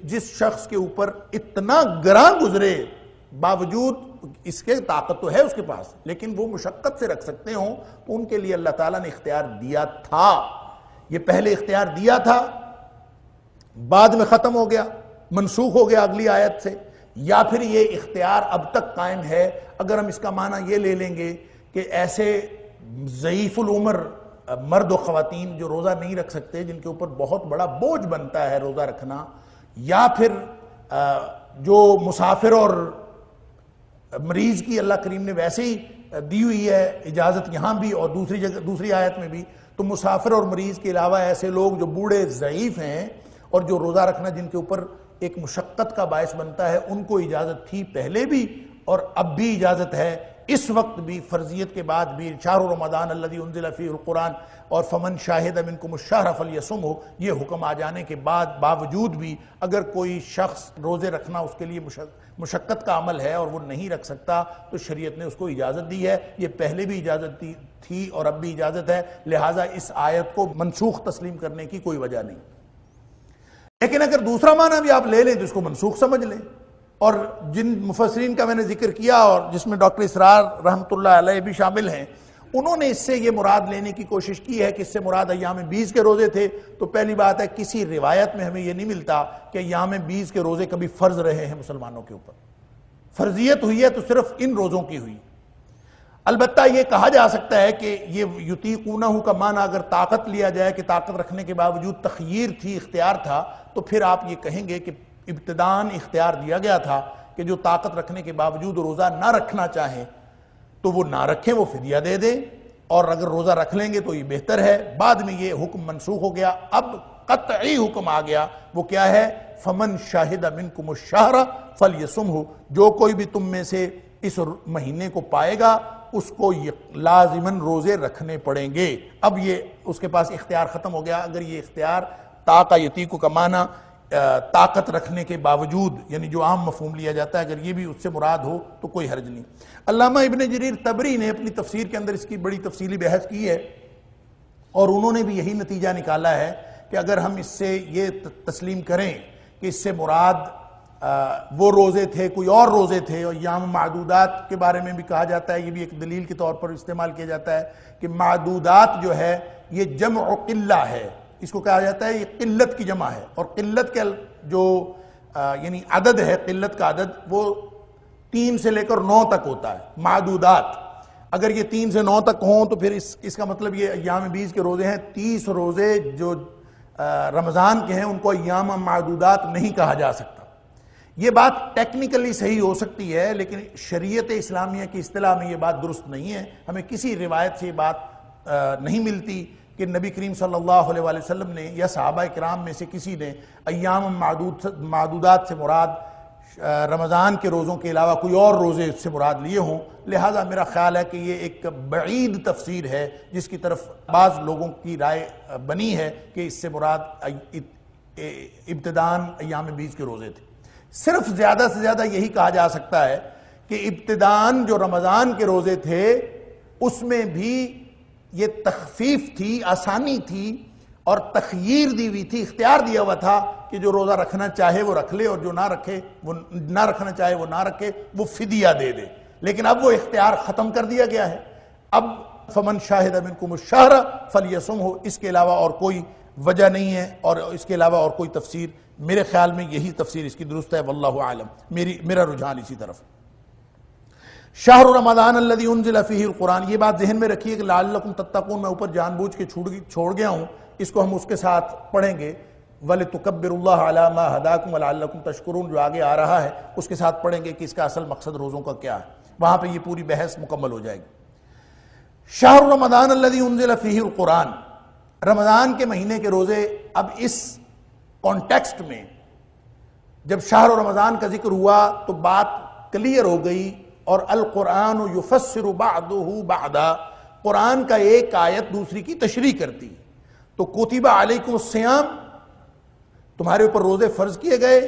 جس شخص کے اوپر اتنا گراں گزرے، باوجود اس کے طاقت تو ہے اس کے پاس لیکن وہ مشقت سے رکھ سکتے ہوں، تو ان کے لیے اللہ تعالیٰ نے اختیار دیا تھا۔ یہ پہلے اختیار دیا تھا، بعد میں ختم ہو گیا، منسوخ ہو گیا اگلی آیت سے، یا پھر یہ اختیار اب تک قائم ہے۔ اگر ہم اس کا معنی یہ لے لیں گے کہ ایسے ضعیف العمر مرد و خواتین جو روزہ نہیں رکھ سکتے، جن کے اوپر بہت بڑا بوجھ بنتا ہے روزہ رکھنا، یا پھر جو مسافر اور مریض کی اللہ کریم نے ویسے ہی دی ہوئی ہے اجازت یہاں بھی اور دوسری آیت میں بھی، تو مسافر اور مریض کے علاوہ ایسے لوگ جو بوڑھے ضعیف ہیں اور جو روزہ رکھنا جن کے اوپر ایک مشقت کا باعث بنتا ہے، ان کو اجازت تھی پہلے بھی اور اب بھی اجازت ہے، اس وقت بھی فرضیت کے بعد بھی۔ شہر رمضان الذی انزل فیہ القرآن اور فمن شاہد منکم الشہر فلیصمہ، یہ حکم آ جانے کے باوجود بھی اگر کوئی شخص روزے رکھنا اس کے لیے مشقت کا عمل ہے اور وہ نہیں رکھ سکتا تو شریعت نے اس کو اجازت دی ہے۔ یہ پہلے بھی اجازت تھی اور اب بھی اجازت ہے، لہٰذا اس آیت کو منسوخ تسلیم کرنے کی کوئی وجہ نہیں۔ لیکن اگر دوسرا معنی بھی آپ لے لیں تو اس کو منسوخ سمجھ لیں، اور جن مفسرین کا میں نے ذکر کیا اور جس میں ڈاکٹر اسرار رحمۃ اللہ علیہ بھی شامل ہیں، انہوں نے اس سے یہ مراد لینے کی کوشش کی ہے کہ اس سے مراد ایام 20 کے روزے تھے۔ تو پہلی بات ہے کسی روایت میں ہمیں یہ نہیں ملتا کہ ایام 20 کے روزے کبھی فرض رہے ہیں مسلمانوں کے اوپر، فرضیت ہوئی ہے تو صرف ان روزوں کی ہوئی۔ البتہ یہ کہا جا سکتا ہے کہ یہ یطیقونہ کا معنی اگر طاقت لیا جائے کہ طاقت رکھنے کے باوجود تخییر تھی، اختیار تھا، تو پھر آپ یہ کہیں گے کہ ابتداً اختیار دیا گیا تھا کہ جو طاقت رکھنے کے باوجود روزہ نہ رکھنا چاہیں تو وہ نہ رکھیں، وہ فدیہ دے دیں، اور اگر روزہ رکھ لیں گے تو یہ بہتر ہے۔ بعد میں یہ حکم منسوخ ہو گیا، اب قطعی حکم آ گیا، وہ کیا ہے؟ فمن شاہد منکم الشہر فلیصمہ، جو کوئی بھی تم میں سے اس مہینے کو پائے گا اس کو لازماً روزے رکھنے پڑیں گے۔ اب یہ اس کے پاس اختیار ختم ہو گیا۔ اگر یہ اختیار طاقت یطیق کا معنی طاقت رکھنے کے باوجود، یعنی جو عام مفہوم لیا جاتا ہے، اگر یہ بھی اس سے مراد ہو تو کوئی حرج نہیں۔ علامہ ابن جریر طبری نے اپنی تفسیر کے اندر اس کی بڑی تفصیلی بحث کی ہے، اور انہوں نے بھی یہی نتیجہ نکالا ہے کہ اگر ہم اس سے یہ تسلیم کریں کہ اس سے مراد وہ روزے تھے، کوئی اور روزے تھے، اور ایام معدودات کے بارے میں بھی کہا جاتا ہے، یہ بھی ایک دلیل کے طور پر استعمال کیا جاتا ہے کہ معدودات جو ہے یہ جمع قلہ ہے، اس کو کہا جاتا ہے یہ قلت کی جمع ہے، اور قلت کے جو یعنی عدد ہے، قلت کا عدد وہ 3 سے لے کر 9 تک ہوتا ہے۔ معدودات اگر یہ 3 سے 9 تک ہوں تو پھر اس کا مطلب یہ ایام 20 کے روزے ہیں۔ 30 روزے جو رمضان کے ہیں ان کو ایام معدودات نہیں کہا جا سکتا۔ یہ بات ٹیکنیکلی صحیح ہو سکتی ہے، لیکن شریعت اسلامیہ کی اصطلاح میں یہ بات درست نہیں ہے۔ ہمیں کسی روایت سے یہ بات نہیں ملتی کہ نبی کریم صلی اللہ علیہ وآلہ وسلم نے یا صحابہ کرام میں سے کسی نے ایام معدودات سے مراد رمضان کے روزوں کے علاوہ کوئی اور روزے اس سے مراد لیے ہوں۔ لہٰذا میرا خیال ہے کہ یہ ایک بعید تفسیر ہے جس کی طرف بعض لوگوں کی رائے بنی ہے کہ اس سے مراد ابتداً ایام 20 کے روزے تھے۔ صرف زیادہ سے زیادہ یہی کہا جا سکتا ہے کہ ابتداً جو رمضان کے روزے تھے اس میں بھی یہ تخفیف تھی، آسانی تھی، اور تخییر دی ہوئی تھی، اختیار دیا ہوا تھا کہ جو روزہ رکھنا چاہے وہ رکھ لے اور جو نہ رکھنا چاہے وہ نہ رکھے، وہ فدیہ دے دے۔ لیکن اب وہ اختیار ختم کر دیا گیا ہے۔ اب فمن شاہد منکم الشہر فلیصمہ، اس کے علاوہ اور کوئی وجہ نہیں ہے، اور اس کے علاوہ اور کوئی تفسیر میرے خیال میں یہی تفسیر اس کی درست ہے، واللہ عالم، میرا رجحان اسی طرف۔ شہر رمضان الذی انزل فیہ القرآن، یہ بات ذہن میں رکھیے کہ لعلکم تتقون، میں اوپر جان بوجھ کے چھوڑ گیا ہوں، اس کو ہم اس کے ساتھ پڑھیں گے۔ وَلِتُكَبِّرُوا اللَّهَ عَلَى مَا هَدَاكُمْ وَلَعَلَّكُمْ تَشْكُرُونَ جو آگے آ رہا ہے اس کے ساتھ پڑھیں گے کہ اس کا اصل مقصد روزوں کا کیا ہے، وہاں پہ یہ پوری بحث مکمل ہو جائے گی۔ شہر رمضان الذی انزل فیہ القرآن، رمضان کے مہینے کے روزے۔ اب اس کانٹیکسٹ میں جب شہر رمضان کا ذکر ہوا تو بات کلیئر ہو گئی، اور القرآن یفسر بعضہ بعضا، قرآن کا ایک آیت دوسری کی تشریح کرتی ہے۔ تو کتب علیکم الصیام، تمہارے اوپر روزے فرض کیے گئے،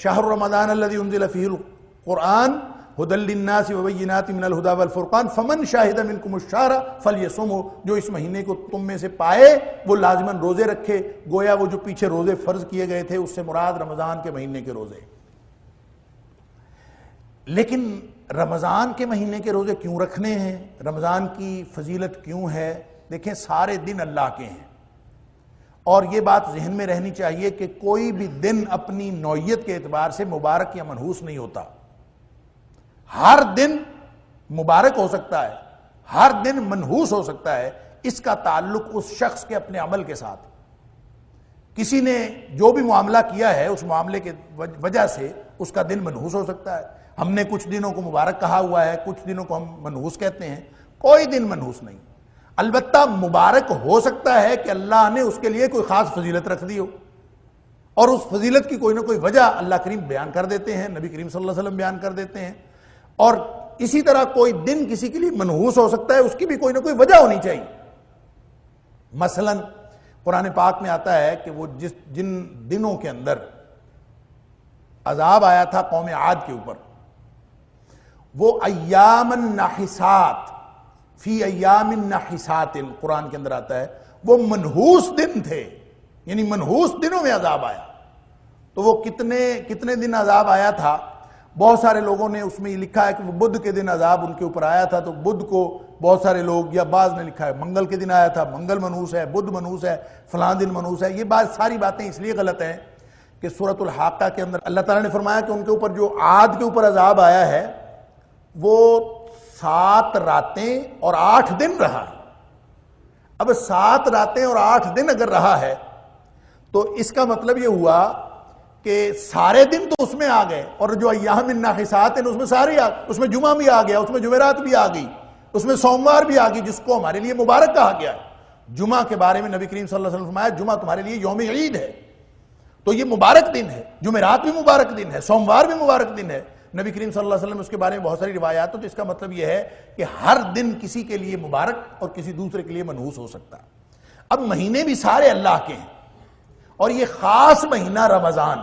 شہر رمضان الذی انزل فیہ القرآن، ھدی للناس وبینات من الھدی والفرقان فمن شاہد منکم الشہر فلیصمہ، جو اس مہینے کو تم میں سے پائے وہ لازماً روزے رکھے۔ گویا وہ جو پیچھے روزے فرض کیے گئے تھے اس سے مراد رمضان کے مہینے کے روزے۔ لیکن رمضان کے مہینے کے روزے کیوں رکھنے ہیں؟ رمضان کی فضیلت کیوں ہے؟ دیکھیں سارے دن اللہ کے ہیں، اور یہ بات ذہن میں رہنی چاہیے کہ کوئی بھی دن اپنی نوعیت کے اعتبار سے مبارک یا منحوس نہیں ہوتا۔ ہر دن مبارک ہو سکتا ہے، ہر دن منحوس ہو سکتا ہے، اس کا تعلق اس شخص کے اپنے عمل کے ساتھ۔ کسی نے جو بھی معاملہ کیا ہے اس معاملے کے وجہ سے اس کا دن منحوس ہو سکتا ہے۔ ہم نے کچھ دنوں کو مبارک کہا ہوا ہے، کچھ دنوں کو ہم منحوس کہتے ہیں، کوئی دن منحوس نہیں۔ البتہ مبارک ہو سکتا ہے کہ اللہ نے اس کے لیے کوئی خاص فضیلت رکھ دی ہو، اور اس فضیلت کی کوئی نہ کوئی وجہ اللہ کریم بیان کر دیتے ہیں، نبی کریم صلی اللہ علیہ وسلم بیان کر دیتے ہیں۔ اور اسی طرح کوئی دن کسی کے لیے منحوس ہو سکتا ہے، اس کی بھی کوئی نہ کوئی وجہ ہونی چاہیے۔ مثلا قرآن پاک میں آتا ہے کہ وہ جن دنوں کے اندر عذاب آیا تھا قوم عاد کے اوپر، وہ ایام النحسات، فی ایام النحسات قرآن کے اندر آتا ہے، وہ منحوس دن تھے، یعنی منحوس دنوں میں عذاب آیا۔ تو وہ کتنے دن عذاب آیا تھا؟ بہت سارے لوگوں نے اس میں یہ لکھا ہے کہ وہ بدھ کے دن عذاب ان کے اوپر آیا تھا، تو بدھ کو بہت سارے لوگ، یا بعض نے لکھا ہے منگل کے دن آیا تھا، منگل منحوس ہے، بدھ منحوس ہے، فلاں دن منحوس ہے۔ یہ ساری باتیں اس لیے غلط ہیں کہ سورۃ الحاقہ کے اندر اللہ تعالیٰ نے فرمایا کہ ان کے اوپر جو عاد کے اوپر عذاب آیا ہے وہ 7 راتیں اور 8 دن رہا ہے۔ اب 7 راتیں اور 8 دن اگر رہا ہے تو اس کا مطلب یہ ہوا کہ سارے دن تو اس میں آ گئے، اور جو ایام النحسات ہیں اس میں سارے اس میں جمعہ بھی آ گیا، اس میں جمعرات بھی آ گئی، اس میں سوموار بھی آ گئی، جس کو ہمارے لیے مبارک کہا گیا ہے۔ جمعہ کے بارے میں نبی کریم صلی اللہ علیہ وسلم نے فرمایا جمعہ تمہارے لیے یوم عید ہے، تو یہ مبارک دن ہے۔ جمعرات بھی مبارک دن ہے، سوموار بھی مبارک دن ہے۔ نبی کریم صلی اللہ علیہ وسلم اس کے بارے میں بہت ساری روایات ہیں، تو اس کا مطلب یہ ہے کہ ہر دن کسی کے لیے مبارک اور کسی دوسرے کے لیے منحوس ہو سکتا ہے۔ اب مہینے بھی سارے اللہ کے ہیں، اور یہ خاص مہینہ رمضان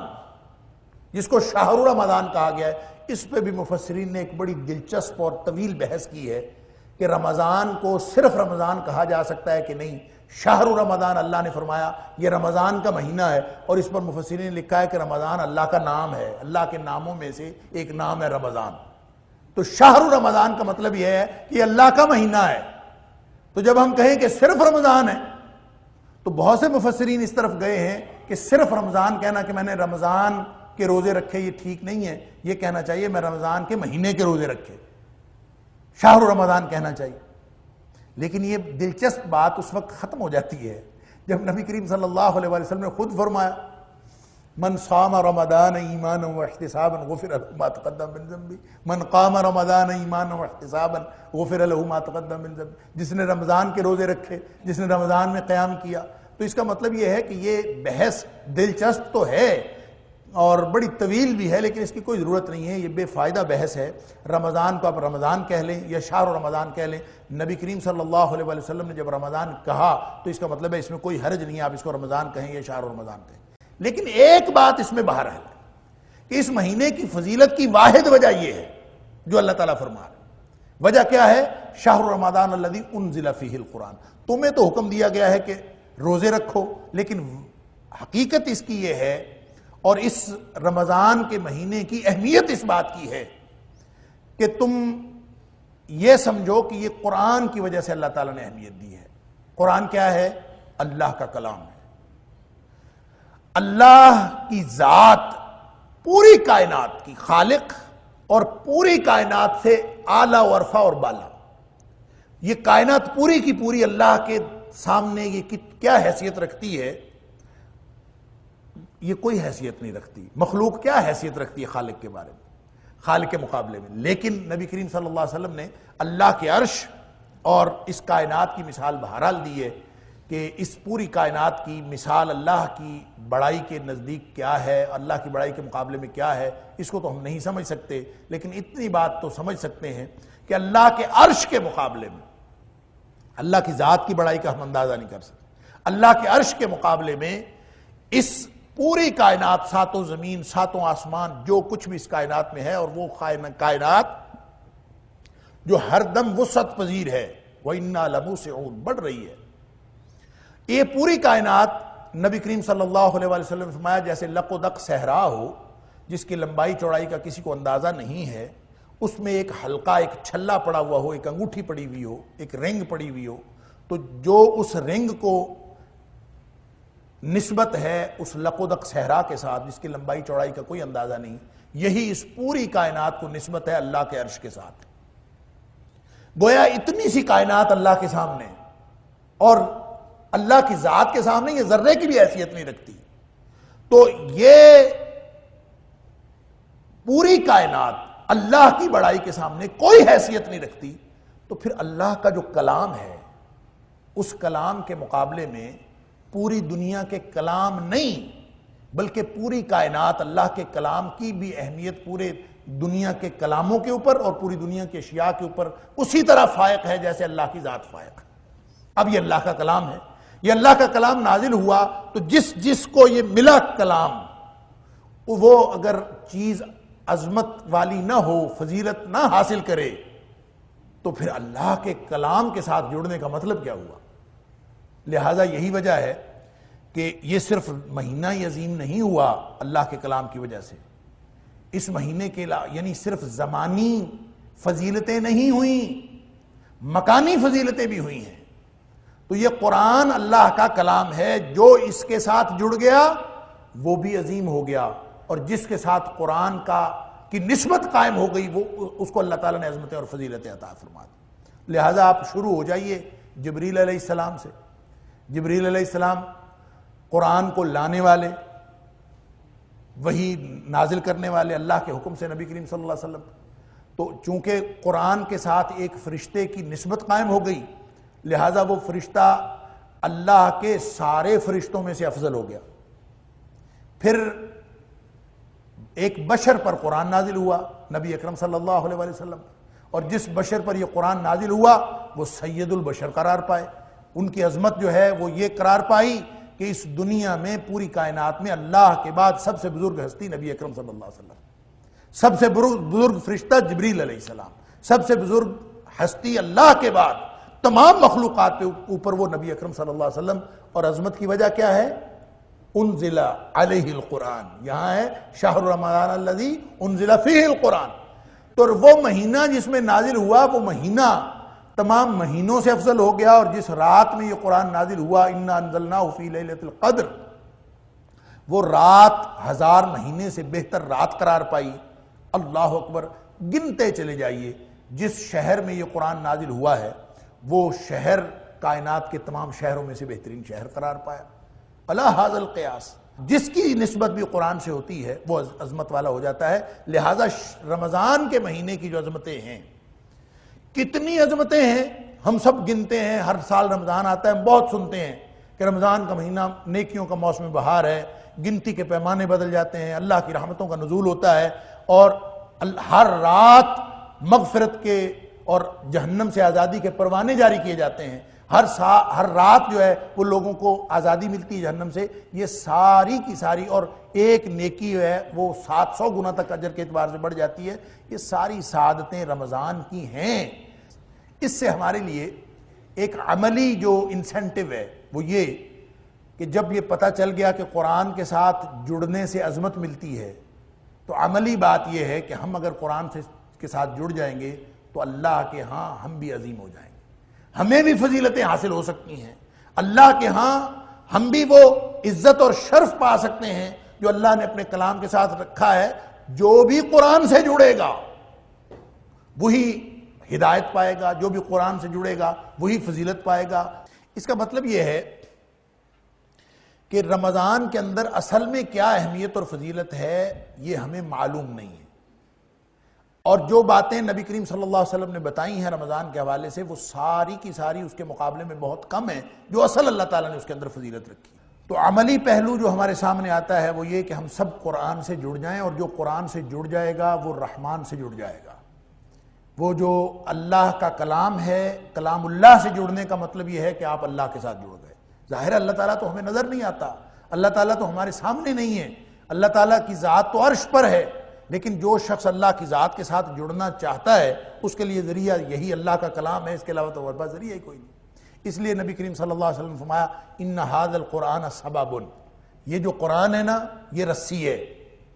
جس کو شہر رمضان کہا گیا ہے، اس پہ بھی مفسرین نے ایک بڑی دلچسپ اور طویل بحث کی ہے کہ رمضان کو صرف رمضان کہا جا سکتا ہے کہ نہیں۔ شہر رمضان اللہ نے فرمایا یہ رمضان کا مہینہ ہے، اور اس پر مفسرین نے لکھا ہے کہ رمضان اللہ کا نام ہے، اللہ کے ناموں میں سے ایک نام ہے رمضان۔ تو شہر رمضان کا مطلب یہ ہے کہ اللہ کا مہینہ ہے۔ تو جب ہم کہیں کہ صرف رمضان ہے تو بہت سے مفسرین اس طرف گئے ہیں کہ صرف رمضان کہنا کہ میں نے رمضان کے روزے رکھے یہ ٹھیک نہیں ہے، یہ کہنا چاہیے میں رمضان کے مہینے کے روزے رکھے، شہر رمضان کہنا چاہیے۔ لیکن یہ دلچسپ بات اس وقت ختم ہو جاتی ہے جب نبی کریم صلی اللہ علیہ وسلم نے خود فرمایا من صام رمضان ایمانا واحتسابا غفر له ما تقدم من ذنبه، من قام رمضان ایمانا واحتسابا غفر له ما تقدم من ذنبه، جس نے رمضان کے روزے رکھے، جس نے رمضان میں قیام کیا۔ تو اس کا مطلب یہ ہے کہ یہ بحث دلچسپ تو ہے اور بڑی طویل بھی ہے، لیکن اس کی کوئی ضرورت نہیں ہے، یہ بے فائدہ بحث ہے۔ رمضان کو آپ رمضان کہہ لیں یا شہر رمضان کہہ لیں، نبی کریم صلی اللہ علیہ وسلم نے جب رمضان کہا تو اس کا مطلب ہے اس میں کوئی حرج نہیں ہے، آپ اس کو رمضان کہیں یا شہر رمضان کہیں۔ لیکن ایک بات اس میں باہر ہے کہ اس مہینے کی فضیلت کی واحد وجہ یہ ہے جو اللہ تعالیٰ فرما رہے ہیں۔ وجہ کیا ہے؟ شہر رمضان الذی انزل فیہ القرآن۔ تمہیں تو حکم دیا گیا ہے کہ روزے رکھو، لیکن حقیقت اس کی یہ ہے، اور اس رمضان کے مہینے کی اہمیت اس بات کی ہے کہ تم یہ سمجھو کہ یہ قرآن کی وجہ سے اللہ تعالیٰ نے اہمیت دی ہے۔ قرآن کیا ہے؟ اللہ کا کلام ہے۔ اللہ کی ذات پوری کائنات کی خالق اور پوری کائنات سے اعلیٰ و ارفع اور بالا۔ یہ کائنات پوری کی پوری اللہ کے سامنے یہ کیا حیثیت رکھتی ہے؟ یہ کوئی حیثیت نہیں رکھتی۔ مخلوق کیا حیثیت رکھتی ہے خالق کے بارے میں، خالق کے مقابلے میں؟ لیکن نبی کریم صلی اللہ علیہ وسلم نے اللہ کے عرش اور اس کائنات کی مثال بہرحال دی ہے کہ اس پوری کائنات کی مثال اللہ کی بڑائی کے نزدیک کیا ہے، اللہ کی بڑائی کے مقابلے میں کیا ہے، اس کو تو ہم نہیں سمجھ سکتے، لیکن اتنی بات تو سمجھ سکتے ہیں کہ اللہ کے عرش کے مقابلے میں، اللہ کی ذات کی بڑائی کا ہم اندازہ نہیں کر سکتے، اللہ کے عرش کے مقابلے میں اس پوری کائنات، ساتوں زمین، ساتوں آسمان، جو کچھ بھی اس کائنات میں ہے، اور وہ کائنات جو ہر دم وسعت پذیر ہے، وَإِنَّا لَمُوسِعُونَ، بڑھ رہی ہے۔ یہ پوری کائنات، نبی کریم صلی اللہ علیہ وسلم نے فرمایا جیسے لق و دق صحرا ہو جس کی لمبائی چوڑائی کا کسی کو اندازہ نہیں ہے، اس میں ایک حلقہ، ایک چھلا پڑا ہوا ہو، ایک انگوٹھی پڑی ہوئی ہو، ایک رنگ پڑی ہوئی ہو، تو جو اس رنگ کو نسبت ہے اس لق و دق صحرا کے ساتھ جس کی لمبائی چوڑائی کا کوئی اندازہ نہیں، یہی اس پوری کائنات کو نسبت ہے اللہ کے عرش کے ساتھ۔ گویا اتنی سی کائنات اللہ کے سامنے، اور اللہ کی ذات کے سامنے یہ ذرے کی بھی حیثیت نہیں رکھتی، تو یہ پوری کائنات اللہ کی بڑائی کے سامنے کوئی حیثیت نہیں رکھتی، تو پھر اللہ کا جو کلام ہے اس کلام کے مقابلے میں پوری دنیا کے کلام نہیں بلکہ پوری کائنات اللہ کے کلام کی بھی اہمیت پورے دنیا کے کلاموں کے اوپر اور پوری دنیا کے اشیاء کے اوپر اسی طرح فائق ہے جیسے اللہ کی ذات فائق ہے۔ اب یہ اللہ کا کلام ہے، یہ اللہ کا کلام نازل ہوا، تو جس کو یہ ملا کلام، وہ اگر چیز عظمت والی نہ ہو، فضیلت نہ حاصل کرے، تو پھر اللہ کے کلام کے ساتھ جڑنے کا مطلب کیا ہوا؟ لہٰذا یہی وجہ ہے کہ یہ صرف مہینہ عظیم نہیں ہوا اللہ کے کلام کی وجہ سے، اس مہینے کے یعنی صرف زمانی فضیلتیں نہیں ہوئیں، مکانی فضیلتیں بھی ہوئی ہیں۔ تو یہ قرآن اللہ کا کلام ہے، جو اس کے ساتھ جڑ گیا وہ بھی عظیم ہو گیا، اور جس کے ساتھ قرآن کی نسبت قائم ہو گئی وہ اس کو اللہ تعالیٰ نے عظمتیں اور فضیلتیں عطا فرما دی۔ لہٰذا آپ شروع ہو جائیے جبریل علیہ السلام سے۔ جبریل علیہ السلام قرآن کو لانے والے، وحی نازل کرنے والے، اللہ کے حکم سے نبی کریم صلی اللہ علیہ وسلم، تو چونکہ قرآن کے ساتھ ایک فرشتے کی نسبت قائم ہو گئی، لہٰذا وہ فرشتہ اللہ کے سارے فرشتوں میں سے افضل ہو گیا۔ پھر ایک بشر پر قرآن نازل ہوا، نبی اکرم صلی اللہ علیہ وسلم، اور جس بشر پر یہ قرآن نازل ہوا وہ سید البشر قرار پائے۔ ان کی عظمت جو ہے وہ یہ قرار پائی کہ اس دنیا میں پوری کائنات میں اللہ کے بعد سب سے بزرگ ہستی نبی اکرم صلی اللہ علیہ وسلم، سب سے بزرگ فرشتہ جبریل علیہ السلام، سب سے بزرگ ہستی اللہ کے بعد تمام مخلوقات پہ اوپر وہ نبی اکرم صلی اللہ علیہ وسلم۔ اور عظمت کی وجہ کیا ہے؟ انزل علیہ القرآن، یہاں ہے شہر رمضان الذی انزل فیہ القرآن، تو وہ مہینہ جس میں نازل ہوا وہ مہینہ تمام مہینوں سے افضل ہو گیا، اور جس رات میں یہ قرآن نازل ہوا انا انزلناہ فی لیلۃ القدر، وہ رات 1000 مہینے سے بہتر رات قرار پائی۔ اللہ اکبر، گنتے چلے جائیے جس شہر میں یہ قرآن نازل ہوا ہے وہ شہر کائنات کے تمام شہروں میں سے بہترین شہر قرار پایا۔ الا ھذا القیاس، جس کی نسبت بھی قرآن سے ہوتی ہے وہ عظمت والا ہو جاتا ہے۔ لہٰذا رمضان کے مہینے کی جو عظمتیں ہیں، کتنی عظمتیں ہیں، ہم سب گنتے ہیں، ہر سال رمضان آتا ہے، ہم بہت سنتے ہیں کہ رمضان کا مہینہ نیکیوں کا موسم بہار ہے، گنتی کے پیمانے بدل جاتے ہیں، اللہ کی رحمتوں کا نزول ہوتا ہے، اور ہر رات مغفرت کے اور جہنم سے آزادی کے پروانے جاری کیے جاتے ہیں، ہر رات جو ہے وہ لوگوں کو آزادی ملتی ہے جہنم سے۔ یہ ساری کی ساری، اور ایک نیکی جو ہے وہ 700 گنا تک اجر کے اعتبار سے بڑھ جاتی ہے۔ یہ ساری سعادتیں رمضان کی ہیں۔ اس سے ہمارے لیے ایک عملی جو انسینٹیو ہے وہ یہ کہ جب یہ پتہ چل گیا کہ قرآن کے ساتھ جڑنے سے عظمت ملتی ہے، تو عملی بات یہ ہے کہ ہم اگر قرآن کے ساتھ جڑ جائیں گے تو اللہ کے ہاں ہم بھی عظیم ہو جائیں گے، ہمیں بھی فضیلتیں حاصل ہو سکتی ہیں، اللہ کے ہاں ہم بھی وہ عزت اور شرف پا سکتے ہیں جو اللہ نے اپنے کلام کے ساتھ رکھا ہے۔ جو بھی قرآن سے جڑے گا وہی ہدایت پائے گا، جو بھی قرآن سے جڑے گا وہی فضیلت پائے گا۔ اس کا مطلب یہ ہے کہ رمضان کے اندر اصل میں کیا اہمیت اور فضیلت ہے یہ ہمیں معلوم نہیں ہے، اور جو باتیں نبی کریم صلی اللہ علیہ وسلم نے بتائی ہیں رمضان کے حوالے سے وہ ساری کی ساری اس کے مقابلے میں بہت کم ہیں جو اصل اللہ تعالیٰ نے اس کے اندر فضیلت رکھی۔ تو عملی پہلو جو ہمارے سامنے آتا ہے وہ یہ کہ ہم سب قرآن سے جڑ جائیں، اور جو قرآن سے جڑ جائے گا وہ رحمان سے جڑ جائے گا۔ وہ جو اللہ کا کلام ہے، کلام اللہ سے جڑنے کا مطلب یہ ہے کہ آپ اللہ کے ساتھ جڑ گئے۔ ظاہر ہے اللہ تعالیٰ تو ہمیں نظر نہیں آتا، اللہ تعالیٰ تو ہمارے سامنے نہیں ہے، اللہ تعالیٰ کی ذات تو عرش پر ہے، لیکن جو شخص اللہ کی ذات کے ساتھ جڑنا چاہتا ہے اس کے لیے ذریعہ یہی اللہ کا کلام ہے، اس کے علاوہ تو اور بات ذریعہ ہی کوئی نہیں۔ اس لیے نبی کریم صلی اللہ علیہ وسلم نے فرمایا ان ھذا القرآن سبب، یہ جو قرآن ہے نا یہ رسی ہے،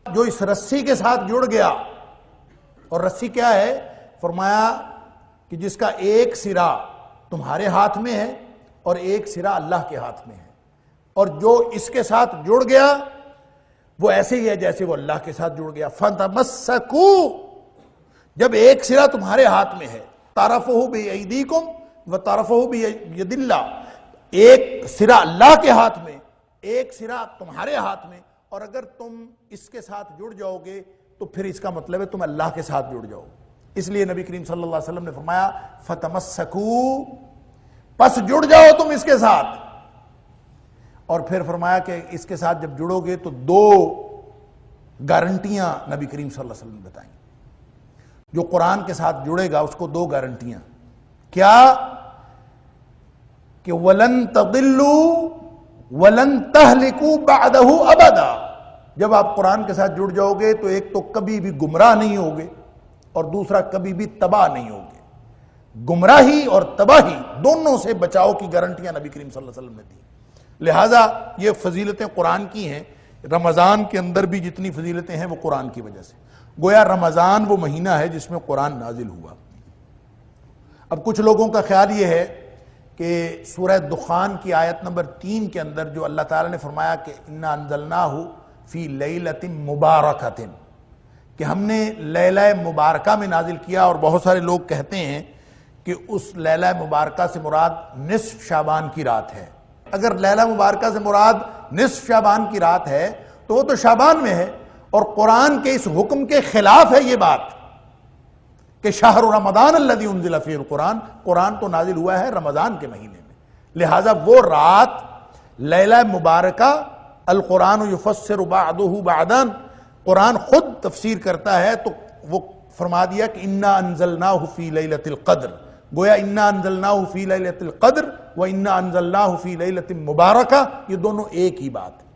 جو اس رسی کے ساتھ جڑ گیا، اور رسی کیا ہے؟ فرمایا کہ جس کا ایک سرا تمہارے ہاتھ میں ہے اور ایک سرا اللہ کے ہاتھ میں ہے، اور جو اس کے ساتھ جڑ گیا وہ ایسے ہی ہے جیسے وہ اللہ کے ساتھ جڑ گیا۔ فَتَمَسَّكُوا، جب ایک سرا تمہارے ہاتھ میں ہے، طَرَفُهُ بِأَيْدِيكُمْ وَطَرَفُهُ بِيَدِ اللَّهِ، ایک سرا اللہ کے ہاتھ میں، ایک سرا تمہارے ہاتھ میں، اور اگر تم اس کے ساتھ جڑ جاؤ گے تو پھر اس کا مطلب ہے تم اللہ کے ساتھ جڑ جاؤ۔ اس لیے نبی کریم صلی اللہ علیہ وسلم نے فرمایا فَتَمَسَّكُوا، پس جڑ جاؤ تم اس کے ساتھ، اور پھر فرمایا کہ اس کے ساتھ جب جڑو گے تو دو گارنٹیاں نبی کریم صلی اللہ علیہ وسلم نے بتائیں۔ جو قرآن کے ساتھ جڑے گا اس کو دو گارنٹیاں، کیا کہ وَلَن تَضِلُّوا وَلَن تَهْلِكُوا بَعْدَهُ أَبَدًا، جب آپ قرآن کے ساتھ جڑ جاؤ گے تو ایک تو کبھی بھی گمراہ نہیں ہوگے اور دوسرا کبھی بھی تباہ نہیں ہوگے۔ گمراہی اور تباہی دونوں سے بچاؤ کی گارنٹیاں نبی کریم صلی اللہ علیہ وسلم نے دی۔ لہٰذا یہ فضیلتیں قرآن کی ہیں۔ رمضان کے اندر بھی جتنی فضیلتیں ہیں وہ قرآن کی وجہ سے، گویا رمضان وہ مہینہ ہے جس میں قرآن نازل ہوا۔ اب کچھ لوگوں کا خیال یہ ہے کہ سورہ دخان کی آیت نمبر 3 کے اندر جو اللہ تعالیٰ نے فرمایا کہ اِنَّا أَنزَلْنَاهُ فِي لَيْلَةٍ مُبَارَكَةٍ، کہ ہم نے لیلہ مبارکہ میں نازل کیا، اور بہت سارے لوگ کہتے ہیں کہ اس لیلہ مبارکہ سے مراد نصف شعبان کی رات ہے۔ اگر لیلہ مبارکہ سے مراد نصف شعبان کی رات ہے تو وہ تو شعبان میں ہے، اور قرآن کے اس حکم کے خلاف ہے یہ بات کہ شہر رمضان الذی انزل فیہ القرآن، قرآن تو نازل ہوا ہے رمضان کے مہینے میں، لہٰذا وہ رات لیلہ مبارکہ القرآن یفسر بعضہ بعضا، قرآن خود تفسیر کرتا ہے، تو وہ فرما دیا کہ انا انزلناہ فی لیلۃ القدر، گویا انا انزلناہ فی لیلۃ القدر و انا انزلناہ فی لیلۃ مبارکہ، یہ دونوں ایک ہی بات ہے۔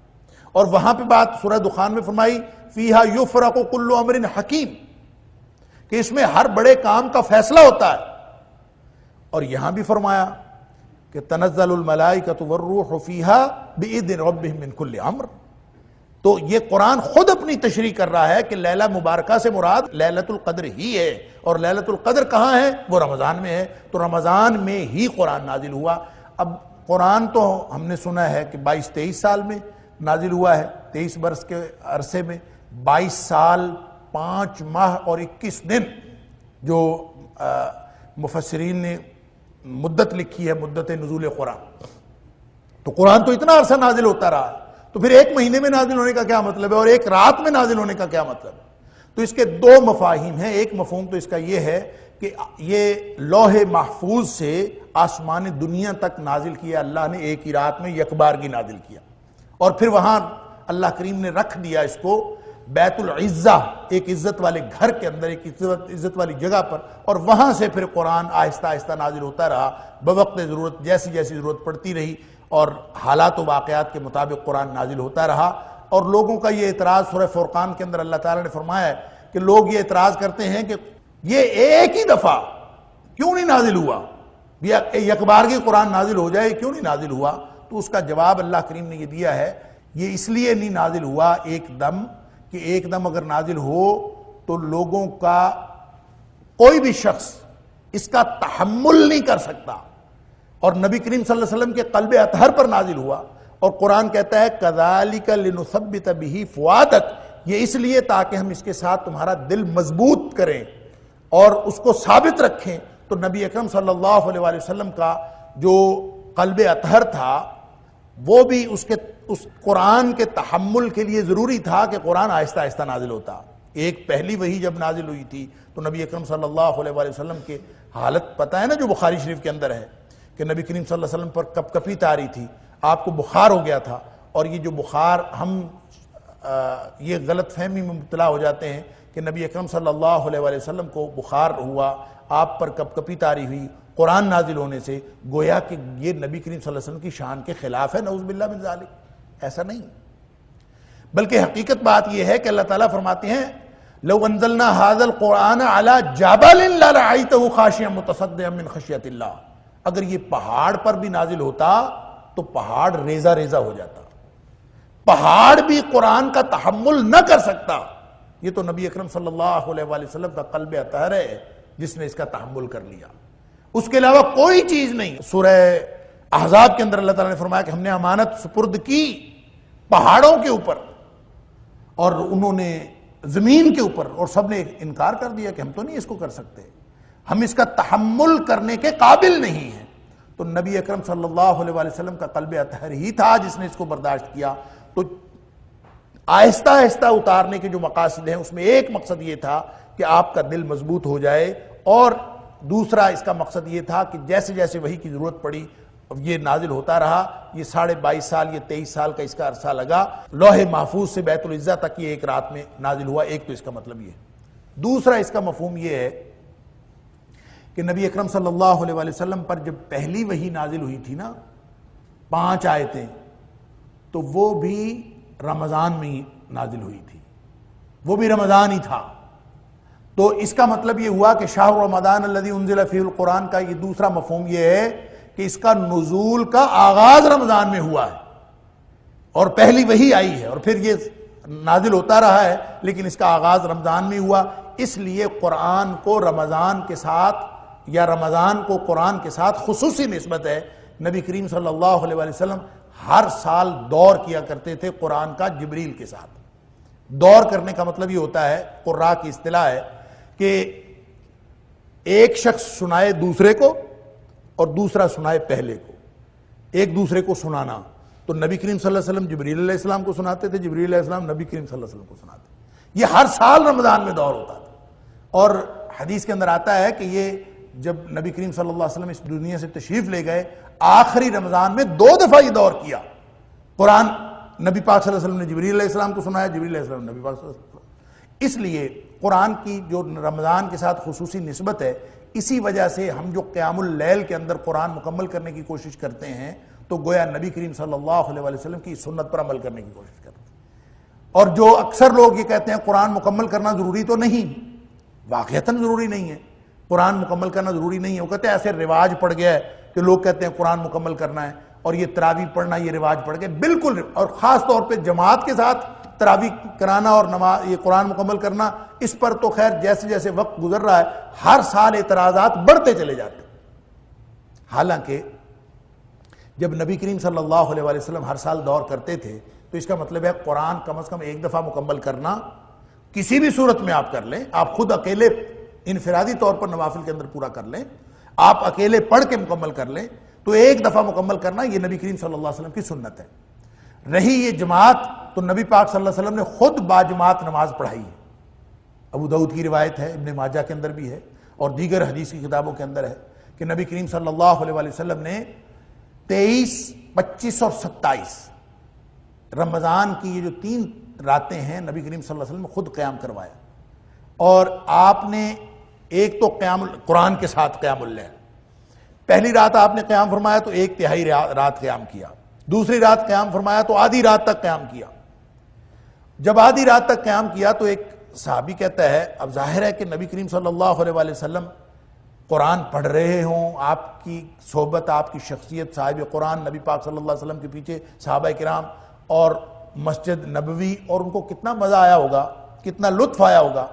اور وہاں پہ بات سورہ دخان میں فرمائی فیہا یفرق کل امر حکیم، کہ اس میں ہر بڑے کام کا فیصلہ ہوتا ہے، اور یہاں بھی فرمایا کہ تنزل الملائکۃ والروح فیہا بإذن ربہم من کل امر، تو یہ قرآن خود اپنی تشریح کر رہا ہے کہ لیلہ مبارکہ سے مراد لیلۃ القدر ہی ہے، اور لیلۃ القدر کہاں ہے؟ وہ رمضان میں ہے، تو رمضان میں ہی قرآن نازل ہوا۔ اب قرآن تو ہم نے سنا ہے کہ 22-23 سال میں نازل ہوا ہے، 23 برس کے عرصے میں 22 سال 5 ماہ اور 21 دن جو مفسرین نے مدت لکھی ہے، مدت نزول قرآن، تو قرآن تو اتنا عرصہ نازل ہوتا رہا، تو پھر ایک مہینے میں نازل ہونے کا کیا مطلب ہے اور ایک رات میں نازل ہونے کا کیا مطلب ہے؟ تو اس کے دو مفاہیم ہیں۔ ایک مفہوم تو اس کا یہ ہے کہ یہ لوح محفوظ سے آسمان دنیا تک نازل کیا اللہ نے، ایک ہی رات میں یکبارگی نازل کیا، اور پھر وہاں اللہ کریم نے رکھ دیا اس کو بیت العزہ، ایک عزت والے گھر کے اندر، ایک عزت والی جگہ پر، اور وہاں سے پھر قرآن آہستہ آہستہ نازل ہوتا رہا بوقت ضرورت، جیسی جیسی ضرورت پڑتی رہی، اور حالات و واقعات کے مطابق قرآن نازل ہوتا رہا۔ اور لوگوں کا یہ اعتراض سورہ فرقان کے اندر اللہ تعالیٰ نے فرمایا ہے کہ لوگ یہ اعتراض کرتے ہیں کہ یہ ایک ہی دفعہ کیوں نہیں نازل ہوا، یکبارگی قرآن نازل ہو جائے کیوں نہیں نازل ہوا؟ تو اس کا جواب اللہ کریم نے یہ دیا ہے، یہ اس لیے نہیں نازل ہوا ایک دم کہ ایک دم اگر نازل ہو تو لوگوں کا کوئی بھی شخص اس کا تحمل نہیں کر سکتا، اور نبی کریم صلی اللہ علیہ وسلم کے قلب اطہر پر نازل ہوا، اور قرآن کہتا ہے کذالک لنثبت بہ فؤادک، یہ اس لیے تاکہ ہم اس کے ساتھ تمہارا دل مضبوط کریں اور اس کو ثابت رکھیں۔ تو نبی اکرم صلی اللہ علیہ وآلہ وسلم کا جو قلب اطہر تھا وہ بھی اس قرآن کے تحمل کے لیے ضروری تھا کہ قرآن آہستہ آہستہ نازل ہوتا۔ ایک پہلی وحی جب نازل ہوئی تھی تو نبی اکرم صلی اللہ علیہ وآلہ وسلم کے حالت پتہ ہے نا جو بخاری شریف کے اندر ہے کہ نبی کریم صلی اللہ علیہ وسلم پر کپ کپی تاری تھی، آپ کو بخار ہو گیا تھا، اور یہ جو بخار ہم یہ غلط فہمی میں مبتلا ہو جاتے ہیں کہ نبی اکرم صلی اللہ علیہ وآلہ وسلم کو بخار ہوا، آپ پر کپ کپی تاری ہوئی قرآن نازل ہونے سے، گویا کہ یہ نبی کریم صلی اللہ علیہ وسلم کی شان کے خلاف ہے، نعوذ باللہ من ذالک۔ ایسا نہیں، بلکہ حقیقت بات یہ ہے کہ اللہ تعالیٰ فرماتے ہیں لو انزلنا هذا القرآن على جبل لرأيته خاشعا متصدعا من خشیۃ اللہ، اگر یہ پہاڑ پر بھی نازل ہوتا تو پہاڑ ریزہ ریزہ ہو جاتا، پہاڑ بھی قرآن کا تحمل نہ کر سکتا۔ یہ تو نبی اکرم صلی اللہ علیہ وآلہ وسلم کا قلب اطہر ہے جس نے اس کا تحمل کر لیا، اس کے علاوہ کوئی چیز نہیں۔ سورہ احزاب کے اندر اللہ تعالیٰ نے فرمایا کہ ہم نے امانت سپرد کی پہاڑوں کے اوپر اور انہوں نے زمین کے اوپر، اور سب نے انکار کر دیا کہ ہم تو نہیں اس کو کر سکتے، ہم اس کا تحمل کرنے کے قابل نہیں ہیں۔ تو نبی اکرم صلی اللہ علیہ وآلہ وسلم کا قلب اطہر ہی تھا جس نے اس کو برداشت کیا۔ تو آہستہ آہستہ اتارنے کے جو مقاصد ہیں اس میں ایک مقصد یہ تھا کہ آپ کا دل مضبوط ہو جائے، اور دوسرا اس کا مقصد یہ تھا کہ جیسے جیسے وحی کی ضرورت پڑی یہ نازل ہوتا رہا۔ یہ 22.5 سال، یہ 23 سال کا اس کا عرصہ لگا، لوح محفوظ سے بیت العزہ تک یہ ایک رات میں نازل ہوا۔ ایک تو اس کا مطلب یہ ہے۔ دوسرا اس کا مفہوم یہ ہے کہ نبی اکرم صلی اللہ علیہ وآلہ وسلم پر جب پہلی وحی نازل ہوئی تھی نا 5 آیتیں، تو وہ بھی رمضان میں ہی نازل ہوئی تھی، وہ بھی رمضان ہی تھا۔ تو اس کا مطلب یہ ہوا کہ شہر رمضان الذی انزل فیہ القرآن کا یہ دوسرا مفہوم یہ ہے کہ اس کا نزول کا آغاز رمضان میں ہوا ہے اور پہلی وحی آئی ہے، اور پھر یہ نازل ہوتا رہا ہے، لیکن اس کا آغاز رمضان میں ہوا۔ اس لیے قرآن کو رمضان کے ساتھ یا رمضان کو قرآن کے ساتھ خصوصی نسبت ہے۔ نبی کریم صلی اللہ علیہ وآلہ وسلم ہر سال دور کیا کرتے تھے قرآن کا جبریل کے ساتھ۔ دور کرنے کا مطلب یہ ہوتا ہے، قراء کی اصطلاح ہے کہ ایک شخص سنائے دوسرے کو اور دوسرا سنائے پہلے کو، ایک دوسرے کو سنانا۔ تو نبی کریم صلی اللہ علیہ وسلم جبریل علیہ السلام کو سناتے تھے، جبریل علیہ السلام نبی کریم صلی اللہ علیہ وسلم کو سناتے۔ یہ ہر سال رمضان میں دور ہوتا تھا، اور حدیث کے اندر آتا ہے کہ یہ جب نبی کریم صلی اللہ علیہ وسلم اس دنیا سے تشریف لے گئے، آخری رمضان میں 2 دفعہ یہ دور کیا قرآن۔ نبی پاک صلی اللہ علیہ وسلم نے جبریل علیہ السلام کو سنایا، جبریل علیہ السلام نے نبی پاک صلی اللہ علیہ وسلم۔ اس لیے قرآن کی جو رمضان کے ساتھ خصوصی نسبت ہے، اسی وجہ سے ہم جو قیام اللیل کے اندر قرآن مکمل کرنے کی کوشش کرتے ہیں تو گویا نبی کریم صلی اللہ علیہ وآلہ وسلم کی سنت پر عمل کرنے کی کوشش کرتے ہیں۔ اور جو اکثر لوگ یہ کہتے ہیں قرآن مکمل کرنا ضروری تو نہیں، واقعتاً ضروری نہیں ہے، قرآن مکمل کرنا ضروری نہیں ہے۔ وہ کہتے ہیں ایسے رواج پڑ گیا ہے کہ لوگ کہتے ہیں قرآن مکمل کرنا ہے، اور یہ تراویح پڑھنا یہ رواج پڑ گیا۔ بالکل، اور خاص طور پہ جماعت کے ساتھ تراویح کرانا اور نماز یہ قرآن مکمل کرنا، اس پر تو خیر جیسے جیسے وقت گزر رہا ہے ہر سال اعتراضات بڑھتے چلے جاتے ہیں۔ حالانکہ جب نبی کریم صلی اللہ علیہ وآلہ وسلم ہر سال دور کرتے تھے تو اس کا مطلب ہے قرآن کم از کم ایک دفعہ مکمل کرنا کسی بھی صورت میں آپ کر لیں، آپ خود اکیلے انفرادی طور پر نوافل کے اندر پورا کر لیں، آپ اکیلے پڑھ کے مکمل کر لیں، تو ایک دفعہ مکمل کرنا یہ نبی کریم صلی اللہ علیہ وسلم کی سنت ہے۔ رہی یہ جماعت، تو نبی پاک صلی اللہ علیہ وسلم نے خود باجماعت نماز پڑھائی ہے۔ ابو داؤد کی روایت ہے، ابن ماجہ کے اندر بھی ہے، اور دیگر حدیث کی کتابوں کے اندر ہے کہ نبی کریم صلی اللہ علیہ وآلہ وسلم نے 23، 25 اور 27 رمضان کی یہ جو 3 راتیں ہیں نبی کریم صلی اللہ علیہ وسلم نے خود قیام کروایا، اور آپ نے ایک تو قرآن کے ساتھ قیام اللیل، پہلی رات آپ نے قیام فرمایا تو 1/3 رات قیام کیا، دوسری رات قیام فرمایا تو آدھی رات تک قیام کیا۔ جب آدھی رات تک قیام کیا تو ایک صحابی کہتا ہے، اب ظاہر ہے کہ نبی کریم صلی اللہ علیہ وآلہ وسلم قرآن پڑھ رہے ہوں، آپ کی صحبت، آپ کی شخصیت صاحب قرآن، نبی پاک صلی اللہ علیہ وسلم کے پیچھے صحابہ کرام اور مسجد نبوی، اور ان کو کتنا مزہ آیا ہوگا، کتنا لطف آیا ہوگا۔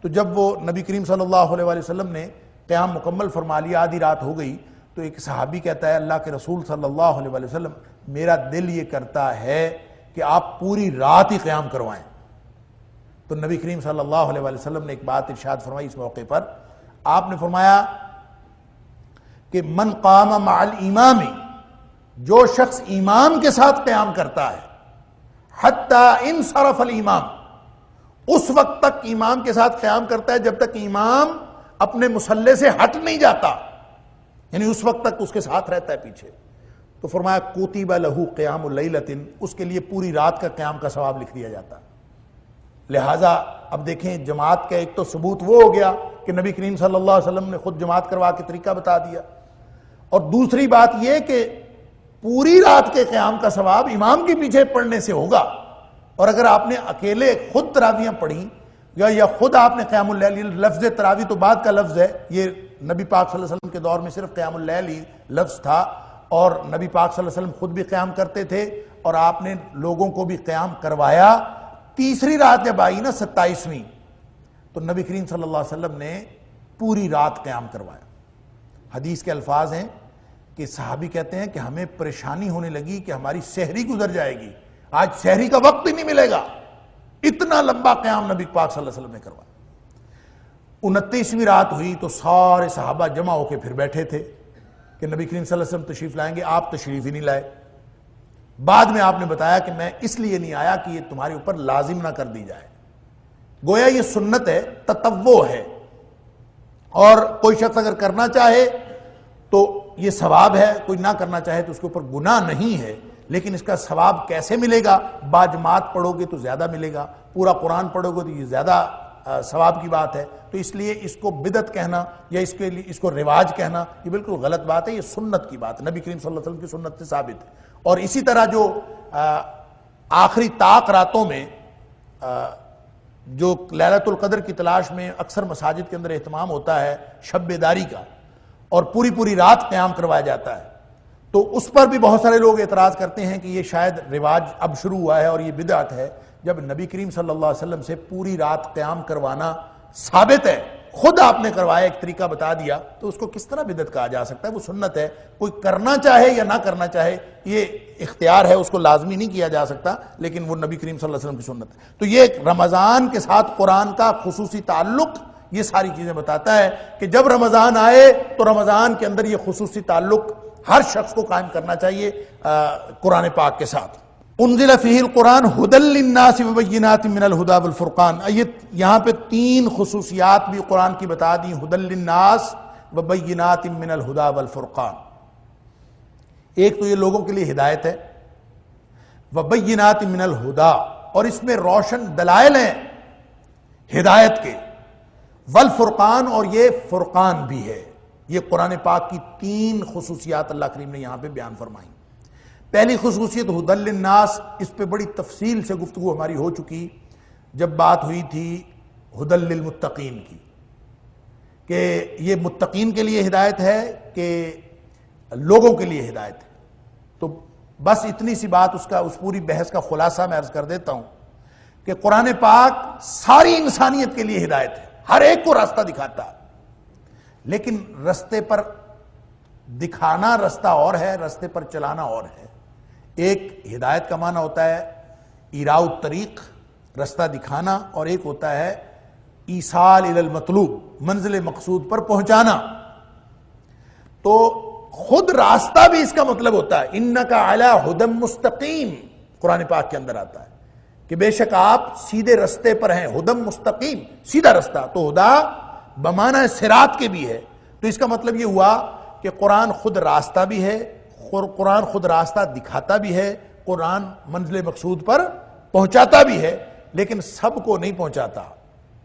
تو جب وہ نبی کریم صلی اللہ علیہ وآلہ وسلم نے قیام مکمل فرما لیا، آدھی رات ہو گئی، تو ایک صحابی کہتا ہے، اللہ کے رسول صلی اللہ علیہ وآلہ وسلم میرا دل یہ کرتا ہے کہ آپ پوری رات ہی قیام کروائیں۔ تو نبی کریم صلی اللہ علیہ وآلہ وسلم نے ایک بات ارشاد فرمائی اس موقع پر، آپ نے فرمایا کہ من قام مع الامام، جو شخص امام کے ساتھ قیام کرتا ہے، حتی انصرف الامام، اس وقت تک امام کے ساتھ قیام کرتا ہے جب تک امام اپنے مصلی سے ہٹ نہیں جاتا، یعنی اس وقت تک اس کے ساتھ رہتا ہے پیچھے، تو فرمایا کتب لہ قیام لیلۃ، اس کے لیے پوری رات کا قیام کا ثواب لکھ دیا جاتا۔ لہٰذا اب دیکھیں، جماعت کا ایک تو ثبوت وہ ہو گیا کہ نبی کریم صلی اللہ علیہ وسلم نے خود جماعت کروا کے طریقہ بتا دیا، اور دوسری بات یہ کہ پوری رات کے قیام کا ثواب امام کے پیچھے پڑھنے سے ہوگا، اور اگر آپ نے اکیلے خود تراویحیں پڑھی یا خود آپ نے قیام اللیل، لفظ تراویح تو بعد کا لفظ ہے، یہ نبی پاک صلی اللہ علیہ وسلم کے دور میں صرف قیام اللیل ہی لفظ تھا، اور نبی پاک صلی اللہ علیہ وسلم خود بھی قیام کرتے تھے اور آپ نے لوگوں کو بھی قیام کروایا۔ تیسری رات جب آئی نا 27ویں، تو نبی کریم صلی اللہ علیہ وسلم نے پوری رات قیام کروایا۔ حدیث کے الفاظ ہیں کہ صحابی کہتے ہیں کہ ہمیں پریشانی ہونے لگی کہ ہماری سحری گزر جائے گی، آج سحری کا وقت بھی نہیں ملے گا، اتنا لمبا قیام نبی پاک صلی اللہ علیہ وسلم نے کروایا۔ 29ویں رات ہوئی تو سارے صحابہ جمع ہو کے پھر بیٹھے تھے کہ نبی کریم صلی اللہ علیہ وسلم تشریف لائیں گے، آپ تشریف ہی نہیں لائے۔ بعد میں آپ نے بتایا کہ میں اس لیے نہیں آیا کہ یہ تمہارے اوپر لازم نہ کر دی جائے، گویا یہ سنت ہے، تطوع ہے، اور کوئی شخص اگر کرنا چاہے تو یہ ثواب ہے، کوئی نہ کرنا چاہے تو اس کے اوپر گناہ نہیں ہے، لیکن اس کا ثواب کیسے ملے گا؟ باجماعت پڑھو گے تو زیادہ ملے گا، پورا قرآن پڑھو گے تو یہ زیادہ ثواب کی بات ہے، تو اس لیے اس کو بدعت کہنا یا اس کو رواج کہنا یہ بالکل غلط بات ہے، یہ سنت کی بات ہے، نبی کریم صلی اللہ علیہ وسلم کی سنت سے ثابت ہے۔ اور اسی طرح جو آخری طاق راتوں میں جو لیلۃ القدر کی تلاش میں اکثر مساجد کے اندر اہتمام ہوتا ہے شب بیداری کا، اور پوری پوری رات قیام کروایا جاتا ہے، تو اس پر بھی بہت سارے لوگ اعتراض کرتے ہیں کہ یہ شاید رواج اب شروع ہوا ہے اور یہ بدعت ہے، جب نبی کریم صلی اللہ علیہ وسلم سے پوری رات قیام کروانا ثابت ہے، خود آپ نے کروایا، ایک طریقہ بتا دیا، تو اس کو کس طرح بدعت کہا جا سکتا ہے؟ وہ سنت ہے، کوئی کرنا چاہے یا نہ کرنا چاہے یہ اختیار ہے، اس کو لازمی نہیں کیا جا سکتا، لیکن وہ نبی کریم صلی اللہ علیہ وسلم کی سنت ہے۔ تو یہ رمضان کے ساتھ قرآن کا خصوصی تعلق یہ ساری چیزیں بتاتا ہے کہ جب رمضان آئے تو رمضان کے اندر یہ خصوصی تعلق ہر شخص کو قائم کرنا چاہیے قرآن پاک کے ساتھ۔ انزل فیہ القرآن ھدی للناس وبینات من الھدی والفرقان، یہاں پہ 3 خصوصیات بھی قرآن کی بتا دی، ھدی للناس وبینات من الھدی والفرقان۔ ایک تو یہ لوگوں کے لیے ہدایت ہے، وبینات من الھدی، اور اس میں روشن دلائل ہیں ہدایت کے، والفرقان، اور یہ فرقان بھی ہے۔ یہ قرآن پاک کی 3 خصوصیات اللہ کریم نے یہاں پہ بیان فرمائی۔ پہلی خصوصیت ھدی للناس، اس پہ بڑی تفصیل سے گفتگو ہماری ہو چکی جب بات ہوئی تھی ھدی للمتقین کی، کہ یہ متقین کے لیے ہدایت ہے کہ لوگوں کے لیے ہدایت ہے۔ تو بس اتنی سی بات، اس پوری بحث کا خلاصہ میں عرض کر دیتا ہوں کہ قرآن پاک ساری انسانیت کے لیے ہدایت ہے، ہر ایک کو راستہ دکھاتا ہے، لیکن رستے پر دکھانا رستہ اور ہے، رستے پر چلانا اور ہے۔ ایک ہدایت کا معنی ہوتا ہے ایراء الطریق، رستہ دکھانا، اور ایک ہوتا ہے ایصال الی المطلوب، منزل مقصود پر پہنچانا۔ تو خود راستہ بھی اس کا مطلب ہوتا ہے، انک علی ھدی مستقیم، قرآن پاک کے اندر آتا ہے کہ بے شک آپ سیدھے رستے پر ہیں، ھدی مستقیم، سیدھا رستہ۔ تو ہدا بمعنی صراط کے بھی ہے، تو اس کا مطلب یہ ہوا کہ قرآن خود راستہ بھی ہے، قرآن خود راستہ دکھاتا بھی ہے، قرآن منزل مقصود پر پہنچاتا بھی ہے، لیکن سب کو نہیں پہنچاتا،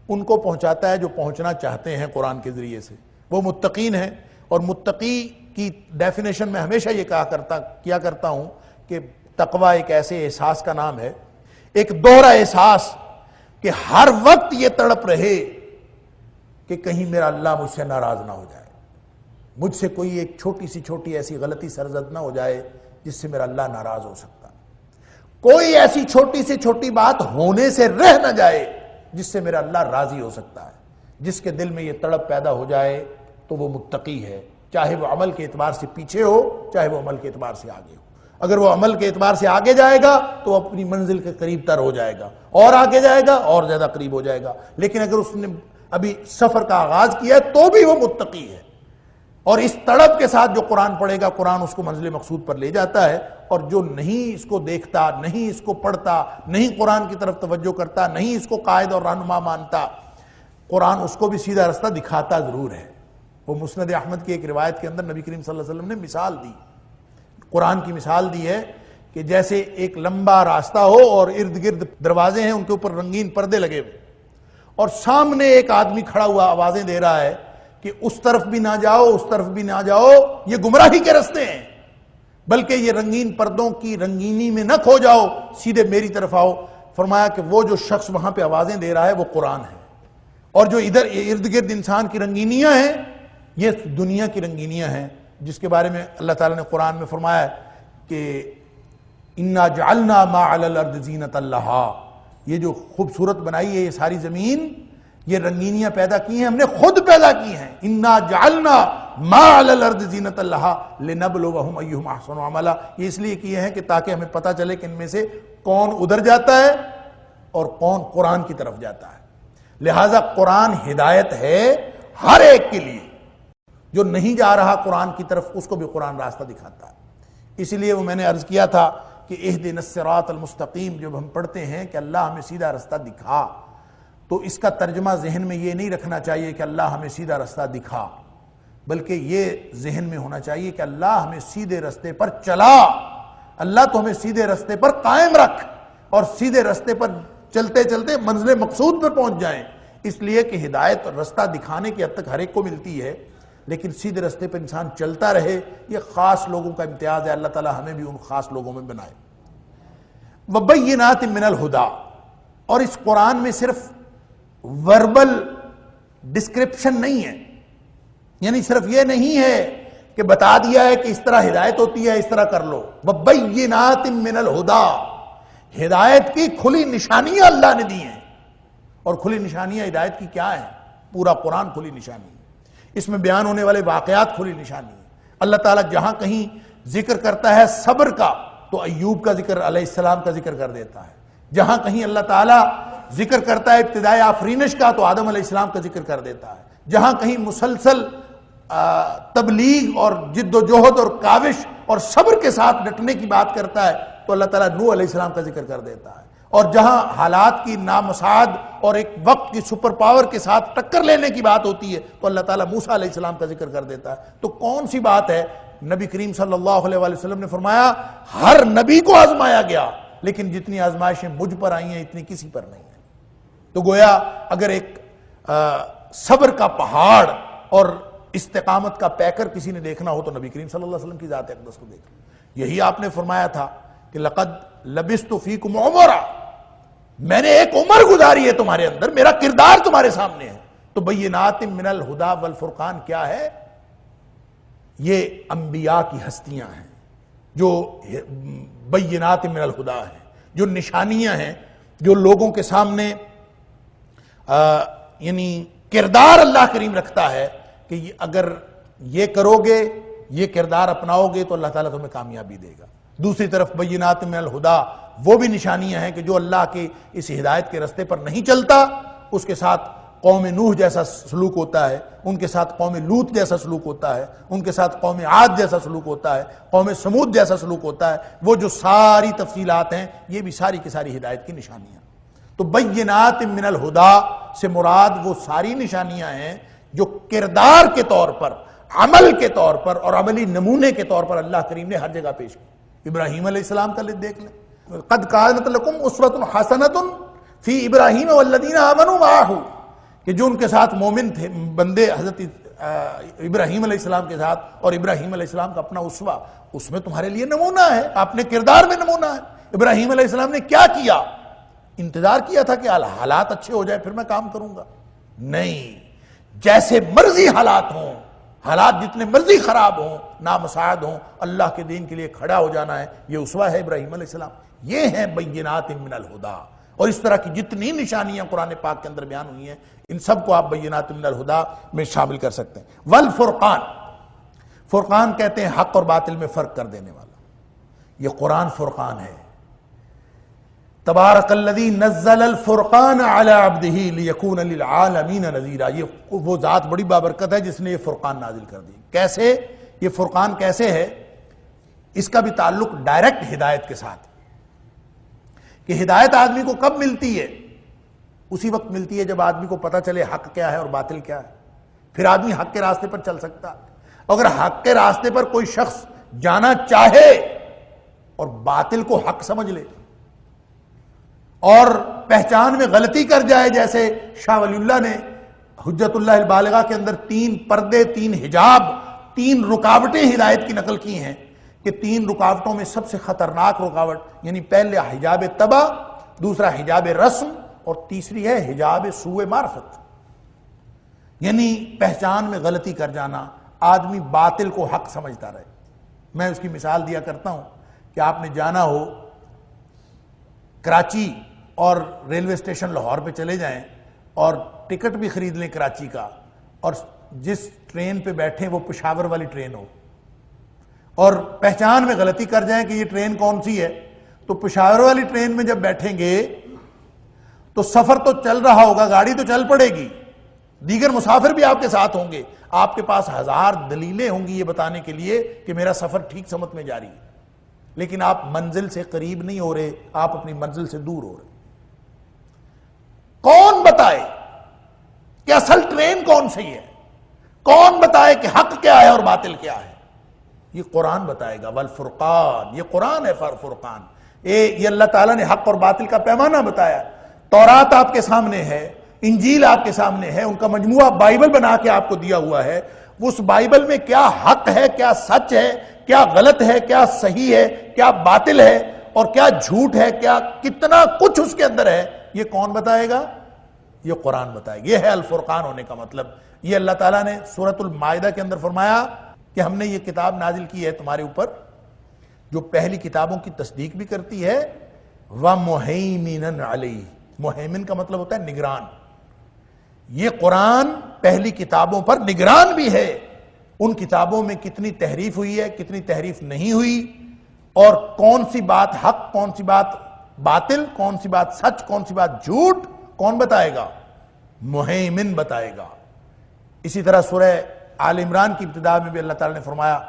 ان کو پہنچاتا ہے جو پہنچنا چاہتے ہیں قرآن کے ذریعے سے، وہ متقین ہیں۔ اور متقی کی ڈیفینیشن میں ہمیشہ یہ کیا کرتا ہوں کہ تقوی ایک ایسے احساس کا نام ہے، ایک دوہرا احساس کہ ہر وقت یہ تڑپ رہے کہ کہیں میرا اللہ مجھ سے ناراض نہ ہو جائے، مجھ سے کوئی ایک چھوٹی ایسی غلطی سرزد نہ ہو جائے جس سے میرا اللہ ناراض ہو سکتا، کوئی ایسی چھوٹی بات ہونے سے رہ نہ جائے جس سے میرا اللہ راضی ہو سکتا ہے۔ جس کے دل میں یہ تڑپ پیدا ہو جائے تو وہ متقی ہے، چاہے وہ عمل کے اعتبار سے پیچھے ہو، چاہے وہ عمل کے اعتبار سے آگے ہو۔ اگر وہ عمل کے اعتبار سے آگے جائے گا تو وہ اپنی منزل کے قریب تر ہو جائے گا، اور آگے جائے گا اور زیادہ قریب ہو جائے گا، لیکن اگر اس نے ابھی سفر کا آغاز کیا ہے تو بھی وہ متقی ہے۔ اور اس تڑپ کے ساتھ جو قرآن پڑھے گا، قرآن اس کو منزل مقصود پر لے جاتا ہے، اور جو نہیں اس کو دیکھتا، نہیں اس کو پڑھتا، نہیں قرآن کی طرف توجہ کرتا، نہیں اس کو قائد اور رہنما مانتا، قرآن اس کو بھی سیدھا رستہ دکھاتا ضرور ہے۔ وہ مسند احمد کی ایک روایت کے اندر نبی کریم صلی اللہ علیہ وسلم نے مثال دی، قرآن کی مثال دی ہے کہ جیسے ایک لمبا راستہ ہو اور ارد گرد دروازے ہیں، ان کے اوپر رنگین پردے لگے ہوئے، اور سامنے ایک آدمی کھڑا ہوا آوازیں دے رہا ہے کہ اس طرف بھی نہ جاؤ، اس طرف بھی نہ جاؤ، یہ گمراہی کے رستے ہیں، بلکہ یہ رنگین پردوں کی رنگینی میں نہ کھو جاؤ، سیدھے میری طرف آؤ۔ فرمایا کہ وہ جو شخص وہاں پہ آوازیں دے رہا ہے وہ قرآن ہے، اور جو ادھر ارد گرد انسان کی رنگینیاں ہیں یہ دنیا کی رنگینیاں ہیں، جس کے بارے میں اللہ تعالیٰ نے قرآن میں فرمایا ہے کہ اِنَّا جَعَلْنَا مَا عَلَى الْأَرْضِ زِينَةً لَهَا، یہ جو خوبصورت بنائی ہے یہ ساری زمین، یہ رنگینیاں پیدا کی ہیں، ہم نے خود پیدا کی ہیں۔ اِنَّا جَعَلْنَا مَا عَلَى الْأَرْضِ زِينَةً لَهَا لِنَبْلُوَهُمْ أَيُّهُمْ أَحْسَنُ عَمَلًا، یہ اس لیے کیے ہیں کہ تاکہ ہمیں پتہ چلے کہ ان میں سے کون ادھر جاتا ہے اور کون قرآن کی طرف جاتا ہے۔ لہٰذا قرآن ہدایت ہے ہر ایک کے لیے، جو نہیں جا رہا قرآن کی طرف اس کو بھی قرآن راستہ دکھاتا ہے۔ اس لیے وہ میں نے عرض کیا تھا کہ اہدنا الصراط المستقیم جب ہم پڑھتے ہیں کہ اللہ ہمیں سیدھا رستہ دکھا، تو اس کا ترجمہ ذہن میں یہ نہیں رکھنا چاہیے کہ اللہ ہمیں سیدھا رستہ دکھا، بلکہ یہ ذہن میں ہونا چاہیے کہ اللہ ہمیں سیدھے رستے پر چلا، اللہ تو ہمیں سیدھے رستے پر قائم رکھ، اور سیدھے رستے پر چلتے چلتے منزل مقصود پر پہنچ جائیں۔ اس لیے کہ ہدایت رستہ دکھانے کی حد تک ہر ایک کو ملتی ہے، لیکن سیدھے رستے پر انسان چلتا رہے یہ خاص لوگوں کا امتیاز ہے، اللہ تعالی ہمیں بھی ان خاص لوگوں میں بنائے۔ وَبَيِّنَاتٍ مِّنَ الْهُدَىٰ، اور اس قرآن میں صرف وربل ڈسکرپشن نہیں ہے، یعنی صرف یہ نہیں ہے کہ بتا دیا ہے کہ اس طرح ہدایت ہوتی ہے اس طرح کر لو۔ وَبَيِّنَاتٍ مِّنَ الْهُدَىٰ، ہدایت کی کھلی نشانیاں اللہ نے دی ہیں، اور کھلی نشانیاں ہدایت کی کیا ہیں؟ پورا قرآن کھلی نشانی ہے، اس میں بیان ہونے والے واقعات کھلی نشانی ہے۔ اللہ تعالیٰ جہاں کہیں ذکر کرتا ہے صبر کا تو ایوب کا ذکر علیہ السلام کا ذکر کر دیتا ہے، جہاں کہیں اللہ تعالیٰ ذکر کرتا ہے ابتدائے آفرینش کا تو آدم علیہ السلام کا ذکر کر دیتا ہے، جہاں کہیں مسلسل تبلیغ اور جد و جہد اور کاوش اور صبر کے ساتھ ڈٹنے کی بات کرتا ہے تو اللہ تعالیٰ نوح علیہ السلام کا ذکر کر دیتا ہے، اور جہاں حالات کی نامساعد اور ایک وقت کی سپر پاور کے ساتھ ٹکر لینے کی بات ہوتی ہے تو اللہ تعالیٰ موسیٰ علیہ السلام کا ذکر کر دیتا ہے۔ تو کون سی بات ہے؟ نبی کریم صلی اللہ علیہ وسلم نے فرمایا ہر نبی کو آزمایا گیا، لیکن جتنی آزمائشیں مجھ پر آئی ہیں اتنی کسی پر نہیں ہیں۔ تو گویا اگر ایک صبر کا پہاڑ اور استقامت کا پیکر کسی نے دیکھنا ہو تو نبی کریم صلی اللہ علیہ وسلم کی ذات اقدس کو دیکھ۔ یہی آپ نے فرمایا تھا کہ لقد لبثت فیکم عمرا، میں نے ایک عمر گزاری ہے تمہارے اندر، میرا کردار تمہارے سامنے ہے۔ تو بینات من الہدیٰ والفرقان کیا ہے؟ یہ انبیاء کی ہستیاں ہیں جو بینات من الہدیٰ ہیں، جو نشانیاں ہیں، جو لوگوں کے سامنے یعنی کردار اللہ کریم رکھتا ہے کہ اگر یہ کرو گے، یہ کردار اپناؤ گے تو اللہ تعالیٰ تمہیں کامیابی دے گا۔ دوسری طرف بینات من الہدیٰ وہ بھی نشانیاں ہیں کہ جو اللہ کے اس ہدایت کے رستے پر نہیں چلتا اس کے ساتھ قوم نوح جیسا سلوک ہوتا ہے، ان کے ساتھ قوم لوط جیسا سلوک ہوتا ہے، ان کے ساتھ قوم عاد جیسا سلوک ہوتا ہے، قوم سمود جیسا سلوک ہوتا ہے۔ وہ جو ساری تفصیلات ہیں یہ بھی ساری کی ساری ہدایت کی نشانیاں۔ تو بینات من الہدیٰ سے مراد وہ ساری نشانیاں ہیں جو کردار کے طور پر، عمل کے طور پر اور عملی نمونے کے طور پر اللہ کریم نے ہر جگہ پیش کی۔ ابراہیم علیہ السلام کا دیکھ لیں، قد کانت لکم اسوۃ حسنۃ فی ابراہیم والذین آمنوا معہ، کہ جو ان کے ساتھ مومن تھے بندے حضرت ابراہیم علیہ السلام کے ساتھ، اور ابراہیم علیہ السلام کا اپنا اسوہ، اس میں تمہارے لیے نمونہ ہے، اپنے کردار میں نمونہ ہے۔ ابراہیم علیہ السلام نے کیا کیا؟ انتظار کیا تھا کہ حالات اچھے ہو جائے پھر میں کام کروں گا؟ نہیں، جیسے مرضی حالات ہوں، حالات جتنے مرضی خراب ہوں، نامساعد ہوں، اللہ کے دین کے لیے کھڑا ہو جانا ہے۔ یہ اسوہ ہے ابراہیم علیہ السلام۔ یہ ہیں بینات من الہدیٰ، اور اس طرح کی جتنی نشانیاں قرآن پاک کے اندر بیان ہوئی ہیں ان سب کو آپ بینات من الہدیٰ میں شامل کر سکتے ہیں۔ والفرقان، فرقان کہتے ہیں حق اور باطل میں فرق کر دینے والا، یہ قرآن فرقان ہے۔ تبارک الذی نزل الفرقان علی عبدہ لیکون للعالمین نذیرا، یہ وہ ذات بڑی بابرکت ہے جس نے یہ فرقان نازل کر دی۔ کیسے؟ یہ فرقان کیسے ہے؟ اس کا بھی تعلق ڈائریکٹ ہدایت کے ساتھ، کہ ہدایت آدمی کو کب ملتی ہے؟ اسی وقت ملتی ہے جب آدمی کو پتہ چلے حق کیا ہے اور باطل کیا ہے، پھر آدمی حق کے راستے پر چل سکتا ہے۔ اگر حق کے راستے پر کوئی شخص جانا چاہے اور باطل کو حق سمجھ لے اور پہچان میں غلطی کر جائے، جیسے شاہ ولی اللہ نے حجت اللہ البالغہ کے اندر 3 پردے، 3 حجاب، 3 رکاوٹیں ہدایت کی نقل کی ہیں کہ 3 رکاوٹوں میں سب سے خطرناک رکاوٹ یعنی پہلے حجاب طبع، دوسرا حجاب رسم، اور تیسری ہے حجاب سوء معرفت۔ یعنی پہچان میں غلطی کر جانا، آدمی باطل کو حق سمجھتا رہے۔ میں اس کی مثال دیا کرتا ہوں کہ آپ نے جانا ہو کراچی اور ریلوے اسٹیشن لاہور پہ چلے جائیں اور ٹکٹ بھی خرید لیں کراچی کا، اور جس ٹرین پہ بیٹھیں وہ پشاور والی ٹرین ہو، اور پہچان میں غلطی کر جائیں کہ یہ ٹرین کون سی ہے، تو پشاور والی ٹرین میں جب بیٹھیں گے تو سفر تو چل رہا ہوگا، گاڑی تو چل پڑے گی، دیگر مسافر بھی آپ کے ساتھ ہوں گے، آپ کے پاس ہزار دلیلیں ہوں گی یہ بتانے کے لیے کہ میرا سفر ٹھیک سمت میں جاری ہے، لیکن آپ منزل سے قریب نہیں ہو رہے، آپ اپنی منزل سے دور ہو رہے۔ کون بتائے کہ اصل ٹرین کون سی ہے؟ کون بتائے کہ حق کیا ہے اور باطل کیا ہے؟ یہ قرآن بتائے گا، والفرقان، یہ قرآن ہے فرقان۔ یہ اللہ تعالیٰ نے حق اور باطل کا پیمانہ بتایا۔ تورات آپ کے سامنے ہے، انجیل آپ کے سامنے ہے، ان کا مجموعہ بائبل بنا کے آپ کو دیا ہوا ہے۔ اس بائبل میں کیا حق ہے، کیا سچ ہے، کیا غلط ہے، کیا صحیح ہے، کیا باطل ہے، اور کیا جھوٹ ہے، کیا کتنا کچھ اس کے اندر ہے، یہ کون بتائے گا؟ یہ قرآن بتائے گا۔ یہ ہے الفرقان ہونے کا مطلب۔ یہ اللہ تعالیٰ نے سورۃ المائدہ کے اندر فرمایا کہ ہم نے یہ کتاب نازل کی ہے تمہارے اوپر جو پہلی کتابوں کی تصدیق بھی کرتی ہے، وَمُهَيْمِنًا عَلَيْهِ۔ مہیمن کا مطلب ہوتا ہے نگران۔ یہ قرآن پہلی کتابوں پر نگران بھی ہے، ان کتابوں میں کتنی تحریف ہوئی ہے، کتنی تحریف نہیں ہوئی، اور کون سی بات حق، کون سی بات باطل، کون سی بات سچ، کون سی بات جھوٹ، کون بتائے گا؟ مہیمن بتائے گا۔ اسی طرح سورہ آل عمران کی ابتدا میں بھی اللہ تعالیٰ نے فرمایا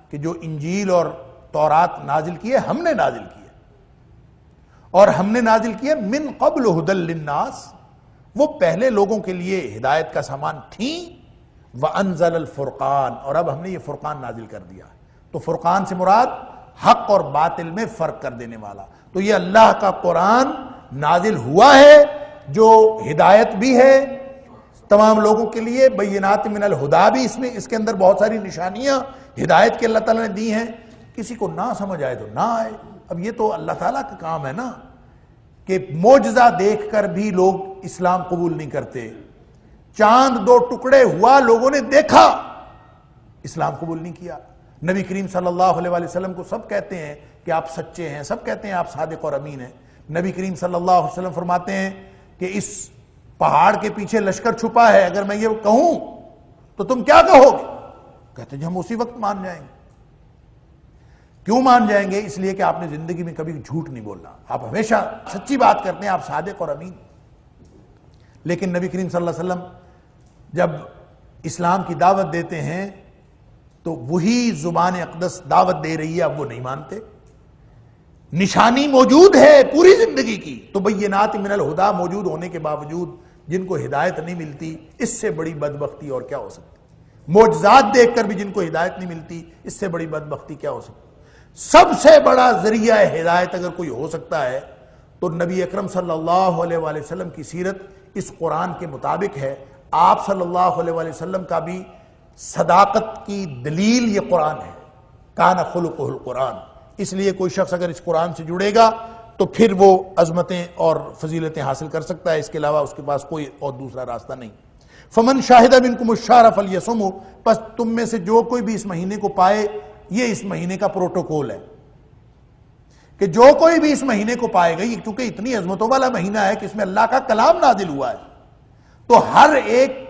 کہ جو انجیل اور تورات نازل کی ہے ہم نے نازل کی ہے، اور ہم نے نازل کی ہے من قبل ھدی للناس، وہ پہلے لوگوں کے لیے ہدایت کا سامان تھیں، وانزل الفرقان، اور اب ہم نے یہ فرقان نازل کر دیا۔ تو فرقان سے مراد حق اور باطل میں فرق کر دینے والا۔ تو یہ اللہ کا قرآن نازل ہوا ہے جو ہدایت بھی ہے تمام لوگوں کے لیے، بینات من الہدا بھی اس کے اندر بہت ساری نشانیاں ہدایت کے اللہ تعالیٰ نے دی ہیں۔ کسی کو نہ سمجھ آئے تو نہ آئے، اب یہ تو اللہ تعالیٰ کا کام ہے نا کہ معجزہ دیکھ کر بھی لوگ اسلام قبول نہیں کرتے۔ چاند دو ٹکڑے ہوا، لوگوں نے دیکھا، اسلام قبول نہیں کیا۔ نبی کریم صلی اللہ علیہ وآلہ وسلم کو سب کہتے ہیں کہ آپ سچے ہیں، سب کہتے ہیں آپ صادق اور امین ہیں۔ نبی کریم صلی اللہ علیہ وسلم فرماتے ہیں کہ اس پہاڑ کے پیچھے لشکر چھپا ہے، اگر میں یہ کہوں تو تم کیا کہو گے؟ کہتے ہیں ہم اسی وقت مان جائیں گے۔ کیوں مان جائیں گے؟ اس لیے کہ آپ نے زندگی میں کبھی جھوٹ نہیں بولنا، آپ ہمیشہ سچی بات کرتے ہیں، آپ صادق اور امین۔ لیکن نبی کریم صلی اللہ علیہ وسلم جب اسلام کی دعوت دیتے ہیں تو وہی زبان اقدس دعوت دے رہی ہے، اب وہ نہیں مانتے۔ نشانی موجود ہے پوری زندگی کی، تو بینات من الہدا موجود ہونے کے باوجود جن کو ہدایت نہیں ملتی، اس سے بڑی بدبختی اور کیا ہو سکتی؟ معجزات دیکھ کر بھی جن کو ہدایت نہیں ملتی، اس سے بڑی بدبختی کیا ہو سکتی؟ سب سے بڑا ذریعہ ہدایت اگر کوئی ہو سکتا ہے تو نبی اکرم صلی اللہ علیہ وآلہ وسلم کی سیرت اس قرآن کے مطابق ہے۔ آپ صلی اللہ علیہ وآلہ وسلم کا بھی صداقت کی دلیل یہ قرآن ہے، کان خلقہ القرآن۔ اس لیے کوئی شخص اگر اس قرآن سے جڑے گا تو پھر وہ عظمتیں اور فضیلتیں حاصل کر سکتا ہے، اس کے علاوہ اس کے پاس کوئی اور دوسرا راستہ نہیں۔ فمن شاہد منکم الشہر فلیصمہ، پس تم میں سے جو کوئی بھی اس مہینے کو پائے، یہ اس مہینے کا پروٹوکول ہے کہ جو کوئی بھی اس مہینے کو پائے گا، یہ چونکہ اتنی عظمتوں والا مہینہ ہے کہ اس میں اللہ کا کلام نازل ہوا ہے، تو ہر ایک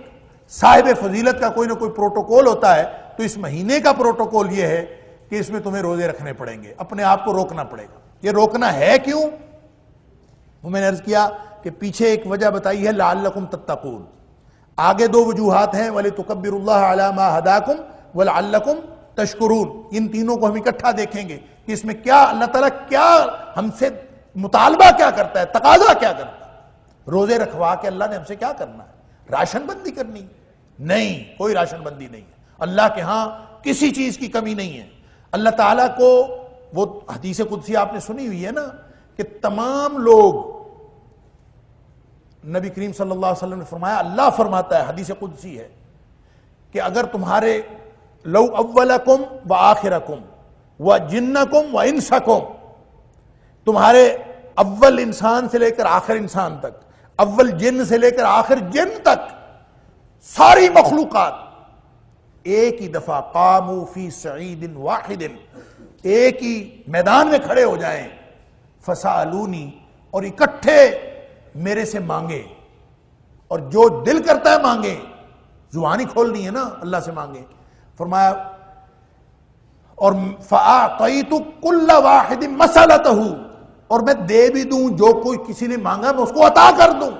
صاحب فضیلت کا کوئی نہ کوئی پروٹوکول ہوتا ہے۔ تو اس مہینے کا پروٹوکول یہ ہے کہ اس میں تمہیں روزے رکھنے پڑیں گے، اپنے آپ کو روکنا پڑے گا۔ یہ روکنا ہے کیوں؟ وہ میں نے عرض کیا کہ پیچھے ایک وجہ بتائی ہے لعلکم تتقون، آگے دو وجوہات ہیں، وَلِتُكَبِّرُوا اللَّهَ عَلَى مَا هَدَاكُمْ وَلَعَلَّكُمْ تشکرون۔ ان تینوں کو ہم اکٹھا دیکھیں گے کہ اس میں کیا اللہ تعالیٰ کیا ہم سے مطالبہ کیا کرتا ہے، تقاضا کیا کرتا ہے۔ روزے رکھوا کے اللہ نے ہم سے کیا کرنا ہے؟ راشن بندی کرنی؟ نہیں، کوئی راشن بندی نہیں ہے۔ اللہ کے ہاں کسی چیز کی کمی نہیں ہے۔ اللہ تعالیٰ کو وہ حدیث قدسی آپ نے سنی ہوئی ہے نا کہ تمام لوگ، نبی کریم صلی اللہ علیہ وسلم نے فرمایا، اللہ فرماتا ہے، حدیث قدسی ہے کہ اگر تمہارے لو اولکم و آخرکم و جنکم و انسکم، تمہارے اول انسان سے لے کر آخر انسان تک، اول جن سے لے کر آخر جن تک، ساری مخلوقات ایک ہی دفعہ قاموا فی صعید واحد، ایک ہی میدان میں کھڑے ہو جائیں، فسالونی، اور اکٹھے میرے سے مانگے، اور جو دل کرتا ہے مانگے، زبان ہی کھولنی ہے نا، اللہ سے مانگے۔ فرمایا اور فَأَعْطَيْتُ كُلَّ وَاحِدٍ مَسَأَلَتَهُ، اور میں دے بھی دوں، جو کوئی کسی نے مانگا میں اس کو عطا کر دوں۔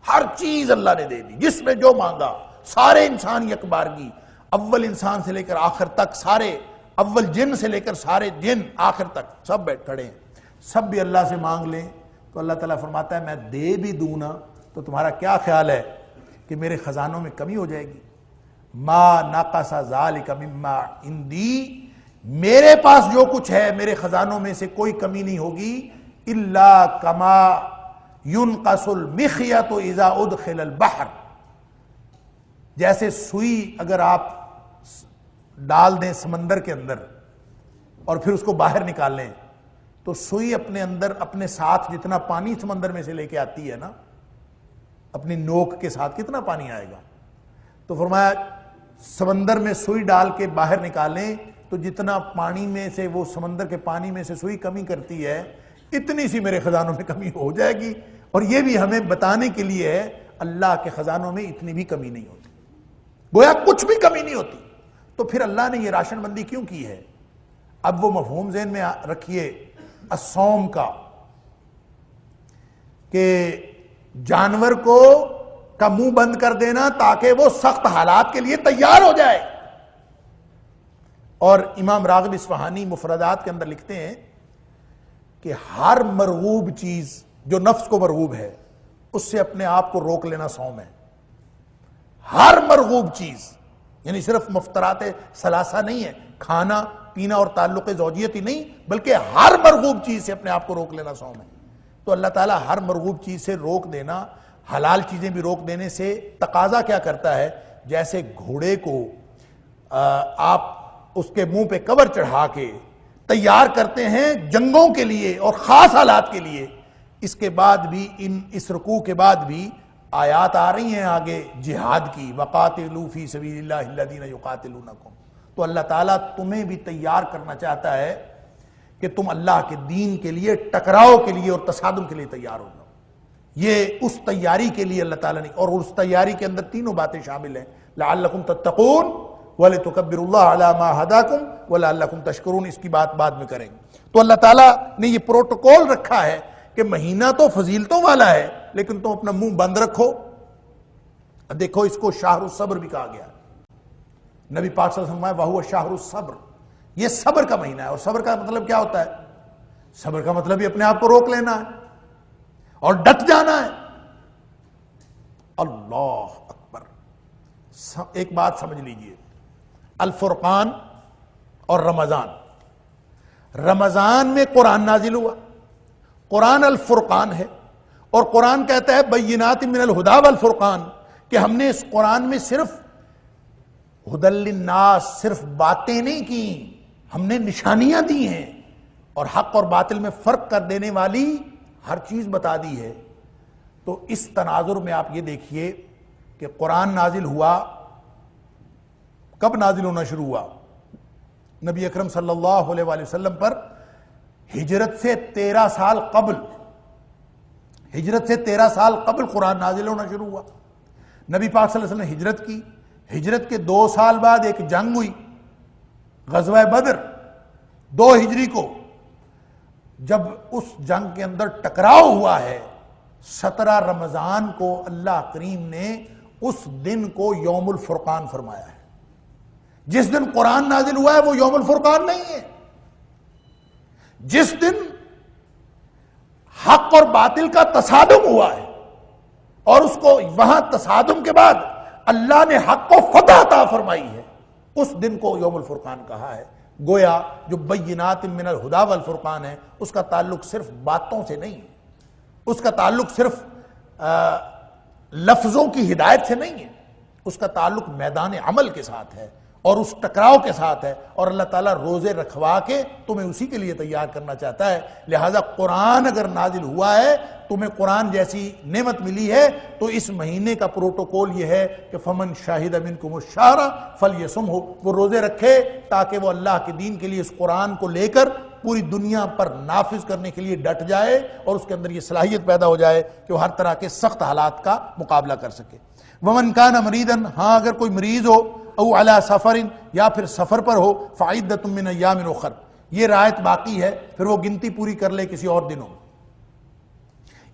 ہر چیز اللہ نے دے دی، جس میں جو مانگا، سارے انسان یک بارگی، اول انسان سے لے کر آخر تک سارے، اول جن سے لے کر سارے جن آخر تک سب بیٹھ کھڑے ہیں، سب بھی اللہ سے مانگ لیں تو اللہ تعالیٰ فرماتا ہے میں دے بھی دوں نا تو تمہارا کیا خیال ہے کہ میرے خزانوں میں کمی ہو جائے گی؟ ما نقص ذالک مما عندی، میرے پاس جو کچھ ہے میرے خزانوں میں سے کوئی کمی نہیں ہوگی، الا کما ينقص المخیط اذا ادخل البحر، جیسے سوئی اگر آپ ڈال دیں سمندر کے اندر اور پھر اس کو باہر نکال لیں تو سوئی اپنے اندر اپنے ساتھ جتنا پانی سمندر میں سے لے کے آتی ہے نا، اپنی نوک کے ساتھ کتنا پانی آئے گا، تو فرمایا سمندر میں سوئی ڈال کے باہر نکالیں تو جتنا پانی میں سے وہ سمندر کے پانی میں سے سوئی کمی کرتی ہے اتنی سی میرے خزانوں میں کمی ہو جائے گی۔ اور یہ بھی ہمیں بتانے کے لیے ہے اللہ کے خزانوں میں اتنی بھی کمی نہیں ہوتی، گویا کچھ بھی کمی نہیں ہوتی۔ تو پھر اللہ نے یہ راشن بندی کیوں کی ہے؟ اب وہ مفہوم ذہن میں رکھیے الصوم کا، کہ جانور کو کا منہ بند کر دینا تاکہ وہ سخت حالات کے لیے تیار ہو جائے۔ اور امام راغب اصفہانی مفردات کے اندر لکھتے ہیں کہ ہر مرغوب چیز جو نفس کو مرغوب ہے اس سے اپنے آپ کو روک لینا صوم ہے۔ ہر مرغوب چیز، یعنی صرف مفترات ثلاثہ نہیں ہے، کھانا پینا اور تعلق زوجیت ہی نہیں، بلکہ ہر مرغوب چیز سے اپنے آپ کو روک لینا صوم ہے۔ تو اللہ تعالیٰ ہر مرغوب چیز سے روک دینا، حلال چیزیں بھی روک دینے سے تقاضا کیا کرتا ہے؟ جیسے گھوڑے کو آپ اس کے منہ پہ کور چڑھا کے تیار کرتے ہیں جنگوں کے لیے اور خاص حالات کے لیے، اس کے بعد بھی اس رکوع کے بعد بھی آیات آ رہی ہیں آگے جہاد کی، وَقَاتِلُوا فِي سَبِيلِ اللَّهِ الَّذِينَ يُقَاتِلُونَكُمْ۔ تو اللہ تعالیٰ تمہیں بھی تیار کرنا چاہتا ہے کہ تم اللہ کے دین کے لیے ٹکراؤ کے لیے اور تصادم کے لیے تیار ہو جاؤ۔ یہ اس تیاری کے لیے اللہ تعالیٰ نے، اور اس تیاری کے اندر تینوں باتیں شامل ہیں، لعلکم تتقون وَلِتُكَبِّرُوا اللَّهَ عَلَى مَا هَدَاكُمْ وَلَعَلَّكُمْ تَشْكُرُونَ، اس کی بات بعد میں کریں گے۔ تو اللہ تعالیٰ نے یہ پروٹوکول رکھا ہے کہ مہینہ تو فضیلتوں والا ہے لیکن تم اپنا منہ بند رکھو۔ دیکھو اس کو شہر الصبر بھی کہا گیا، نبی پاک صلی اللہ علیہ وسلم وَهُوَ شَهْرُ الصَّبْرِ، یہ صبر کا مہینہ ہے۔ اور صبر کا مطلب کیا ہوتا ہے؟ صبر کا مطلب یہ اپنے آپ کو روک لینا ہے اور ڈٹ جانا ہے۔ اللہ اکبر، ایک بات سمجھ لیجئے، الفرقان اور رمضان، رمضان میں قرآن نازل ہوا، قرآن الفرقان ہے، اور قرآن کہتا ہے بینات من الہدا والفرقان، کہ ہم نے اس قرآن میں صرف ہدی للناس، صرف باتیں نہیں کی، ہم نے نشانیاں دی ہیں اور حق اور باطل میں فرق کر دینے والی ہر چیز بتا دی ہے۔ تو اس تناظر میں آپ یہ دیکھیے کہ قرآن نازل ہوا، کب نازل ہونا شروع ہوا؟ نبی اکرم صلی اللہ علیہ وآلہ وسلم پر ہجرت سے 13 سال قبل، ہجرت سے 13 سال قبل قرآن نازل ہونا شروع ہوا۔ نبی پاک صلی اللہ علیہ وسلم نے ہجرت کی، ہجرت کے 2 سال بعد ایک جنگ ہوئی، غزوہ بدر، 2 ہجری کو، جب اس جنگ کے اندر ٹکراؤ ہوا ہے 17 رمضان کو اللہ کریم نے اس دن کو یوم الفرقان فرمایا ہے۔ جس دن قرآن نازل ہوا ہے وہ یوم الفرقان نہیں ہے، جس دن حق اور باطل کا تصادم ہوا ہے اور اس کو وہاں تصادم کے بعد اللہ نے حق کو فتح عطا فرمائی ہے، اس دن کو یوم الفرقان کہا ہے۔ گویا جو بینات من الہدا والفرقان ہے اس کا تعلق صرف باتوں سے نہیں ہے، اس کا تعلق صرف لفظوں کی ہدایت سے نہیں ہے، اس کا تعلق میدان عمل کے ساتھ ہے۔ اور اس ٹکراؤ کے ساتھ ہے، اور اللہ تعالیٰ روزے رکھوا کے تمہیں اسی کے لیے تیار کرنا چاہتا ہے۔ لہٰذا قرآن اگر نازل ہوا ہے، تمہیں قرآن جیسی نعمت ملی ہے، تو اس مہینے کا پروٹوکول یہ ہے کہ فمن شاہد منکم الشہر فلیصمہ، وہ روزے رکھے تاکہ وہ اللہ کے دین کے لیے اس قرآن کو لے کر پوری دنیا پر نافذ کرنے کے لیے ڈٹ جائے، اور اس کے اندر یہ صلاحیت پیدا ہو جائے کہ وہ ہر طرح کے سخت حالات کا مقابلہ کر سکے۔ ومن کان مریضا، ہاں اگر کوئی مریض ہو، او علی سفر، یا پھر سفر پر ہو، فعدۃ من ایام اخر، یہ رعایت باقی ہے، پھر وہ گنتی پوری کر لے کسی اور دنوں۔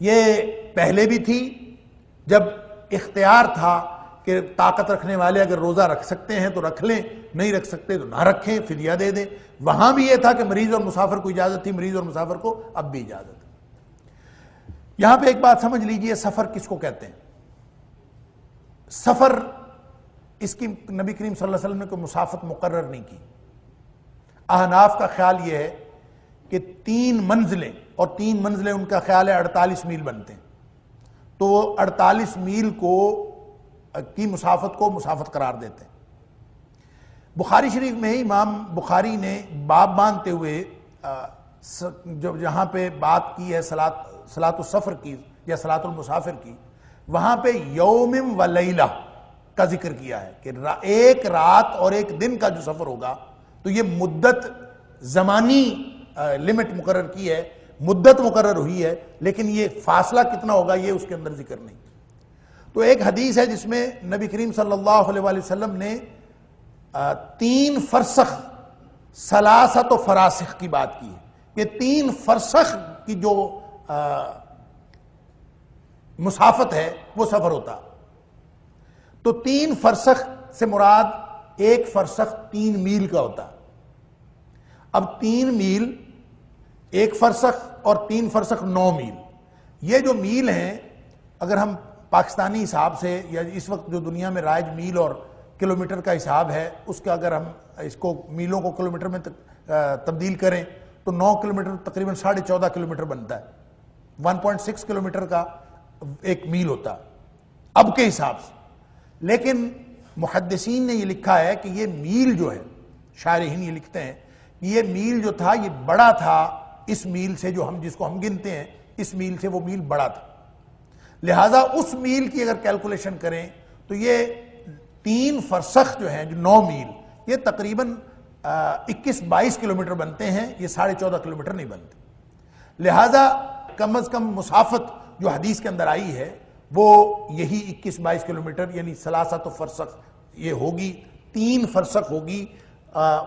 یہ پہلے بھی تھی جب اختیار تھا کہ طاقت رکھنے والے اگر روزہ رکھ سکتے ہیں تو رکھ لیں، نہیں رکھ سکتے تو نہ رکھیں، فدیہ دے دیں۔ وہاں بھی یہ تھا کہ مریض اور مسافر کو اجازت تھی، مریض اور مسافر کو اب بھی اجازت ہے۔ یہاں پہ ایک بات سمجھ لیجئے، سفر کس کو کہتے ہیں؟ سفر، اس کی نبی کریم صلی اللہ علیہ وسلم نے کوئی مسافت مقرر نہیں کی۔ احناف کا خیال یہ ہے کہ 3 منزلیں، اور 3 منزلیں ان کا خیال ہے 48 میل بنتے ہیں، تو وہ 48 میل کی مسافت کو مسافت قرار دیتے ہیں۔ بخاری شریف میں ہی امام بخاری نے باب باندھتے ہوئے جہاں پہ بات کی ہے صلاۃ السفر کی یا صلاۃ المسافر کی، وہاں پہ یوم و لیلہ کا ذکر کیا ہے کہ ایک رات اور ایک دن کا جو سفر ہوگا، تو یہ مدت زمانی لمٹ مقرر کی ہے، مدت مقرر ہوئی ہے، لیکن یہ فاصلہ کتنا ہوگا یہ اس کے اندر ذکر نہیں۔ تو ایک حدیث ہے جس میں نبی کریم صلی اللہ علیہ وآلہ وسلم نے 3 فرسخ ثلاثۃ و فراسخ کی بات کی ہے کہ 3 فرسخ کی جو مسافت ہے وہ سفر ہوتا۔ تو 3 فرسخ سے مراد 1 فرسخ 3 میل کا ہوتا۔ اب 3 میل 1 فرسخ اور 3 فرسخ 9 میل، یہ جو میل ہیں اگر ہم پاکستانی حساب سے یا اس وقت جو دنیا میں رائج میل اور کلومیٹر کا حساب ہے، اس کا اگر ہم اس کو میلوں کو کلومیٹر میں تبدیل کریں تو 9 کلومیٹر تقریباً 14.5 کلومیٹر بنتا ہے۔ 1.6 کلومیٹر کا ایک میل ہوتا اب کے حساب سے۔ لیکن محدثین نے یہ لکھا ہے کہ یہ میل جو ہے، شارحین یہ لکھتے ہیں یہ میل جو تھا یہ بڑا تھا اس میل سے، جو جس کو ہم گنتے ہیں اس میل سے وہ میل بڑا تھا، لہٰذا اس میل کی اگر کیلکولیشن کریں تو یہ 3 فرسخ جو ہیں جو 9 میل، یہ تقریباً 21-22 کلومیٹر بنتے ہیں، یہ 14.5 کلومیٹر نہیں بنتے۔ لہٰذا کم از کم مسافت جو حدیث کے اندر آئی ہے وہ یہی 21-22 کلومیٹر یعنی ثلاثۃ فرسخ یہ ہوگی، 3 فرسخ ہوگی،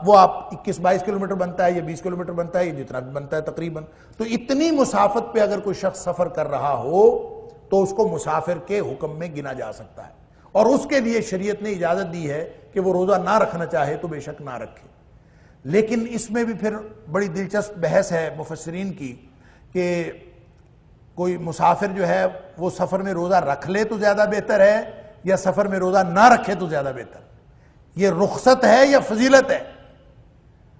وہ آپ 21-22 کلومیٹر بنتا ہے یا 20 کلومیٹر بنتا ہے، یہ جتنا بھی بنتا ہے تقریباً۔ تو اتنی مسافت پہ اگر کوئی شخص سفر کر رہا ہو تو اس کو مسافر کے حکم میں گنا جا سکتا ہے، اور اس کے لیے شریعت نے اجازت دی ہے کہ وہ روزہ نہ رکھنا چاہے تو بے شک نہ رکھے۔ لیکن اس میں بھی پھر بڑی دلچسپ بحث ہے مفسرین کی کہ کوئی مسافر جو ہے وہ سفر میں روزہ رکھ لے تو زیادہ بہتر ہے یا سفر میں روزہ نہ رکھے تو زیادہ بہتر، یہ رخصت ہے یا فضیلت ہے؟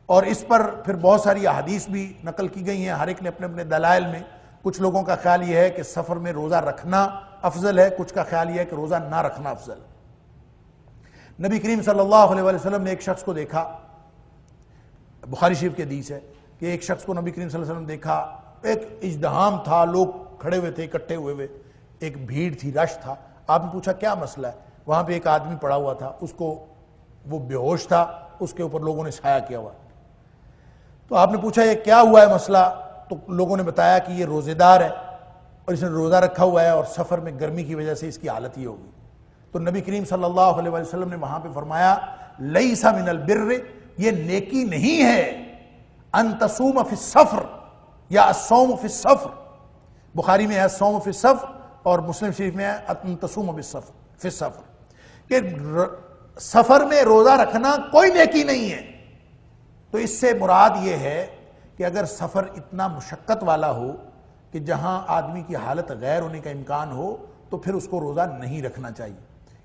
اور اس پر پھر بہت ساری احادیث بھی نقل کی گئی ہیں، ہر ایک نے اپنے اپنے دلائل میں۔ کچھ لوگوں کا خیال یہ ہے کہ سفر میں روزہ رکھنا افضل ہے، کچھ کا خیال یہ ہے کہ روزہ نہ رکھنا افضل ہے۔ نبی کریم صلی اللہ علیہ وسلم نے ایک شخص کو دیکھا، بخاری شریف کی حدیث ہے کہ ایک شخص کو نبی کریم صلی اللہ علیہ وسلم دیکھا، ایک ازدحام تھا، لوگ کھڑے ہوئے تھے اکٹھے ہوئے، ایک بھیڑ تھی، رش تھا۔ آپ نے پوچھا کیا مسئلہ ہے؟ وہاں پہ ایک آدمی پڑا ہوا تھا، اس کو وہ بے ہوش تھا، اس کے اوپر لوگوں نے سایہ کیا ہوا۔ تو آپ نے پوچھا یہ کیا ہوا ہے مسئلہ؟ تو لوگوں نے بتایا کہ یہ روزے دار ہے اور اس نے روزہ رکھا ہوا ہے اور سفر میں گرمی کی وجہ سے اس کی حالت یہ ہوگی۔ تو نبی کریم صلی اللہ علیہ وسلم نے وہاں پہ فرمایا لیس من البر، یہ نیکی نہیں ہے ان تصوم فی السفر یا الصوم فی السفر، بخاری میں ہے الصوم فی السفر اور مسلم شریف میں ہے ان تصوم فی السفر، کہ سفر میں روزہ رکھنا کوئی نیکی نہیں ہے۔ تو اس سے مراد یہ ہے کہ اگر سفر اتنا مشقت والا ہو کہ جہاں آدمی کی حالت غیر ہونے کا امکان ہو تو پھر اس کو روزہ نہیں رکھنا چاہیے۔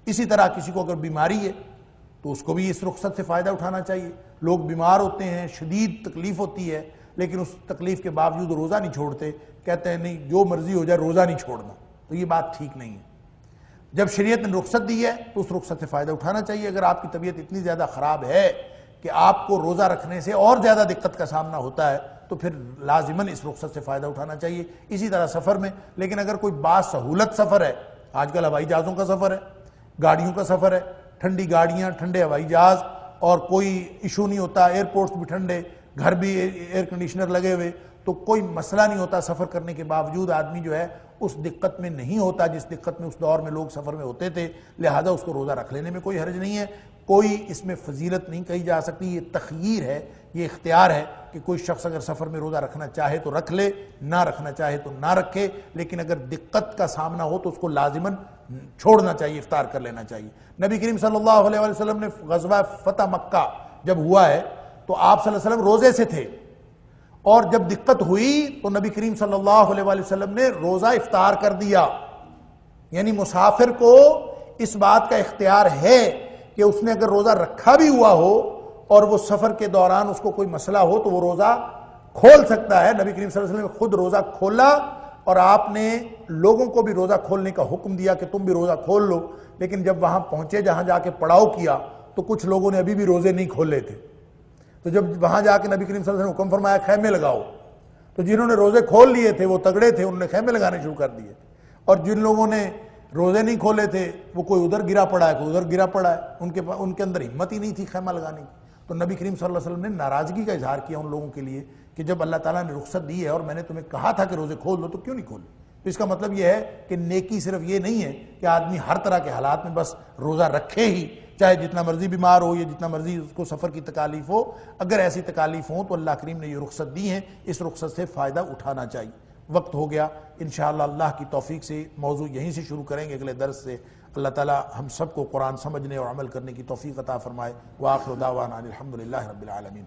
اسی طرح کسی کو اگر بیماری ہے تو اس کو بھی اس رخصت سے فائدہ اٹھانا چاہیے۔ لوگ بیمار ہوتے ہیں، شدید تکلیف ہوتی ہے، لیکن اس تکلیف کے باوجود روزہ نہیں چھوڑتے، کہتے ہیں نہیں جو مرضی ہو جائے روزہ نہیں چھوڑنا، تو یہ بات ٹھیک نہیں ہے۔ جب شریعت نے رخصت دی ہے تو اس رخصت سے فائدہ اٹھانا چاہیے. اگر آپ کی طبیعت اتنی زیادہ خراب ہے کہ آپ کو روزہ رکھنے سے اور زیادہ دقت کا سامنا ہوتا ہے تو پھر لازماً اس رخصت سے فائدہ اٹھانا چاہیے. اسی طرح سفر میں، لیکن اگر کوئی باسہولت سفر ہے، آج کل ہوائی جہازوں کا سفر ہے، گاڑیوں کا سفر ہے، ٹھنڈی گاڑیاں، ٹھنڈے ہوائی جہاز، اور کوئی ایشو نہیں ہوتا، ایئرپورٹس بھی ٹھنڈے، گھر بھی ایئر کنڈیشنر لگے ہوئے، تو کوئی مسئلہ نہیں ہوتا. سفر کرنے کے باوجود آدمی جو ہے اس دقت میں نہیں ہوتا جس دقت میں اس دور میں لوگ سفر میں ہوتے تھے، لہذا اس کو روزہ رکھ لینے میں کوئی حرج نہیں ہے. کوئی اس میں فضیلت نہیں کہی جا سکتی، یہ تخییر ہے، یہ اختیار ہے کہ کوئی شخص اگر سفر میں روزہ رکھنا چاہے تو رکھ لے، نہ رکھنا چاہے تو نہ رکھے. لیکن اگر دقت کا سامنا ہو تو اس کو لازماً چھوڑنا چاہیے، افطار کر لینا چاہیے. نبی کریم صلی اللہ علیہ وسلم نے غزوہ فتح مکہ جب ہوا ہے تو آپ صلی اللہ علیہ وسلم روزے سے تھے، اور جب دقت ہوئی تو نبی کریم صلی اللہ علیہ وسلم نے روزہ افطار کر دیا. یعنی مسافر کو اس بات کا اختیار ہے کہ اس نے اگر روزہ رکھا بھی ہوا ہو اور وہ سفر کے دوران اس کو کوئی مسئلہ ہو تو وہ روزہ کھول سکتا ہے. نبی کریم صلی اللہ علیہ وسلم نے خود روزہ کھولا، اور آپ نے لوگوں کو بھی روزہ کھولنے کا حکم دیا کہ تم بھی روزہ کھول لو. لیکن جب وہاں پہنچے جہاں جا کے پڑاؤ کیا تو کچھ لوگوں نے ابھی بھی روزے نہیں کھولے تھے. تو جب وہاں جا کے نبی کریم صلی اللہ علیہ وسلم نے حکم فرمایا خیمے لگاؤ، تو جنہوں نے روزے کھول لیے تھے وہ تگڑے تھے، انہوں نے خیمے لگانے شروع کر دیے، اور جن لوگوں نے روزے نہیں کھولے تھے وہ کوئی ادھر گرا پڑا ہے، کوئی ادھر گرا پڑا ہے، ان کے اندر ہمت ہی نہیں تھی خیمہ لگانے کی. تو نبی کریم صلی اللہ علیہ وسلم نے ناراضگی کا اظہار کیا ان لوگوں کے لیے کہ جب اللہ تعالیٰ نے رخصت دی ہے اور میں نے تمہیں کہا تھا کہ روزے کھول دو تو کیوں نہیں کھولے. تو اس کا مطلب یہ ہے کہ نیکی صرف یہ نہیں ہے کہ آدمی ہر طرح کے حالات میں بس روزہ رکھے ہی، چاہے جتنا مرضی بیمار ہو یا جتنا مرضی اس کو سفر کی تکالیف ہو. اگر ایسی تکالیف ہوں تو اللہ کریم نے یہ رخصت دی ہیں، اس رخصت سے فائدہ اٹھانا چاہیے. وقت ہو گیا، انشاءاللہ اللہ کی توفیق سے موضوع یہیں سے شروع کریں گے اگلے درس سے. اللہ تعالی ہم سب کو قرآن سمجھنے اور عمل کرنے کی توفیق عطا فرمائے. وآخر دعوانا الحمدللہ رب العالمین.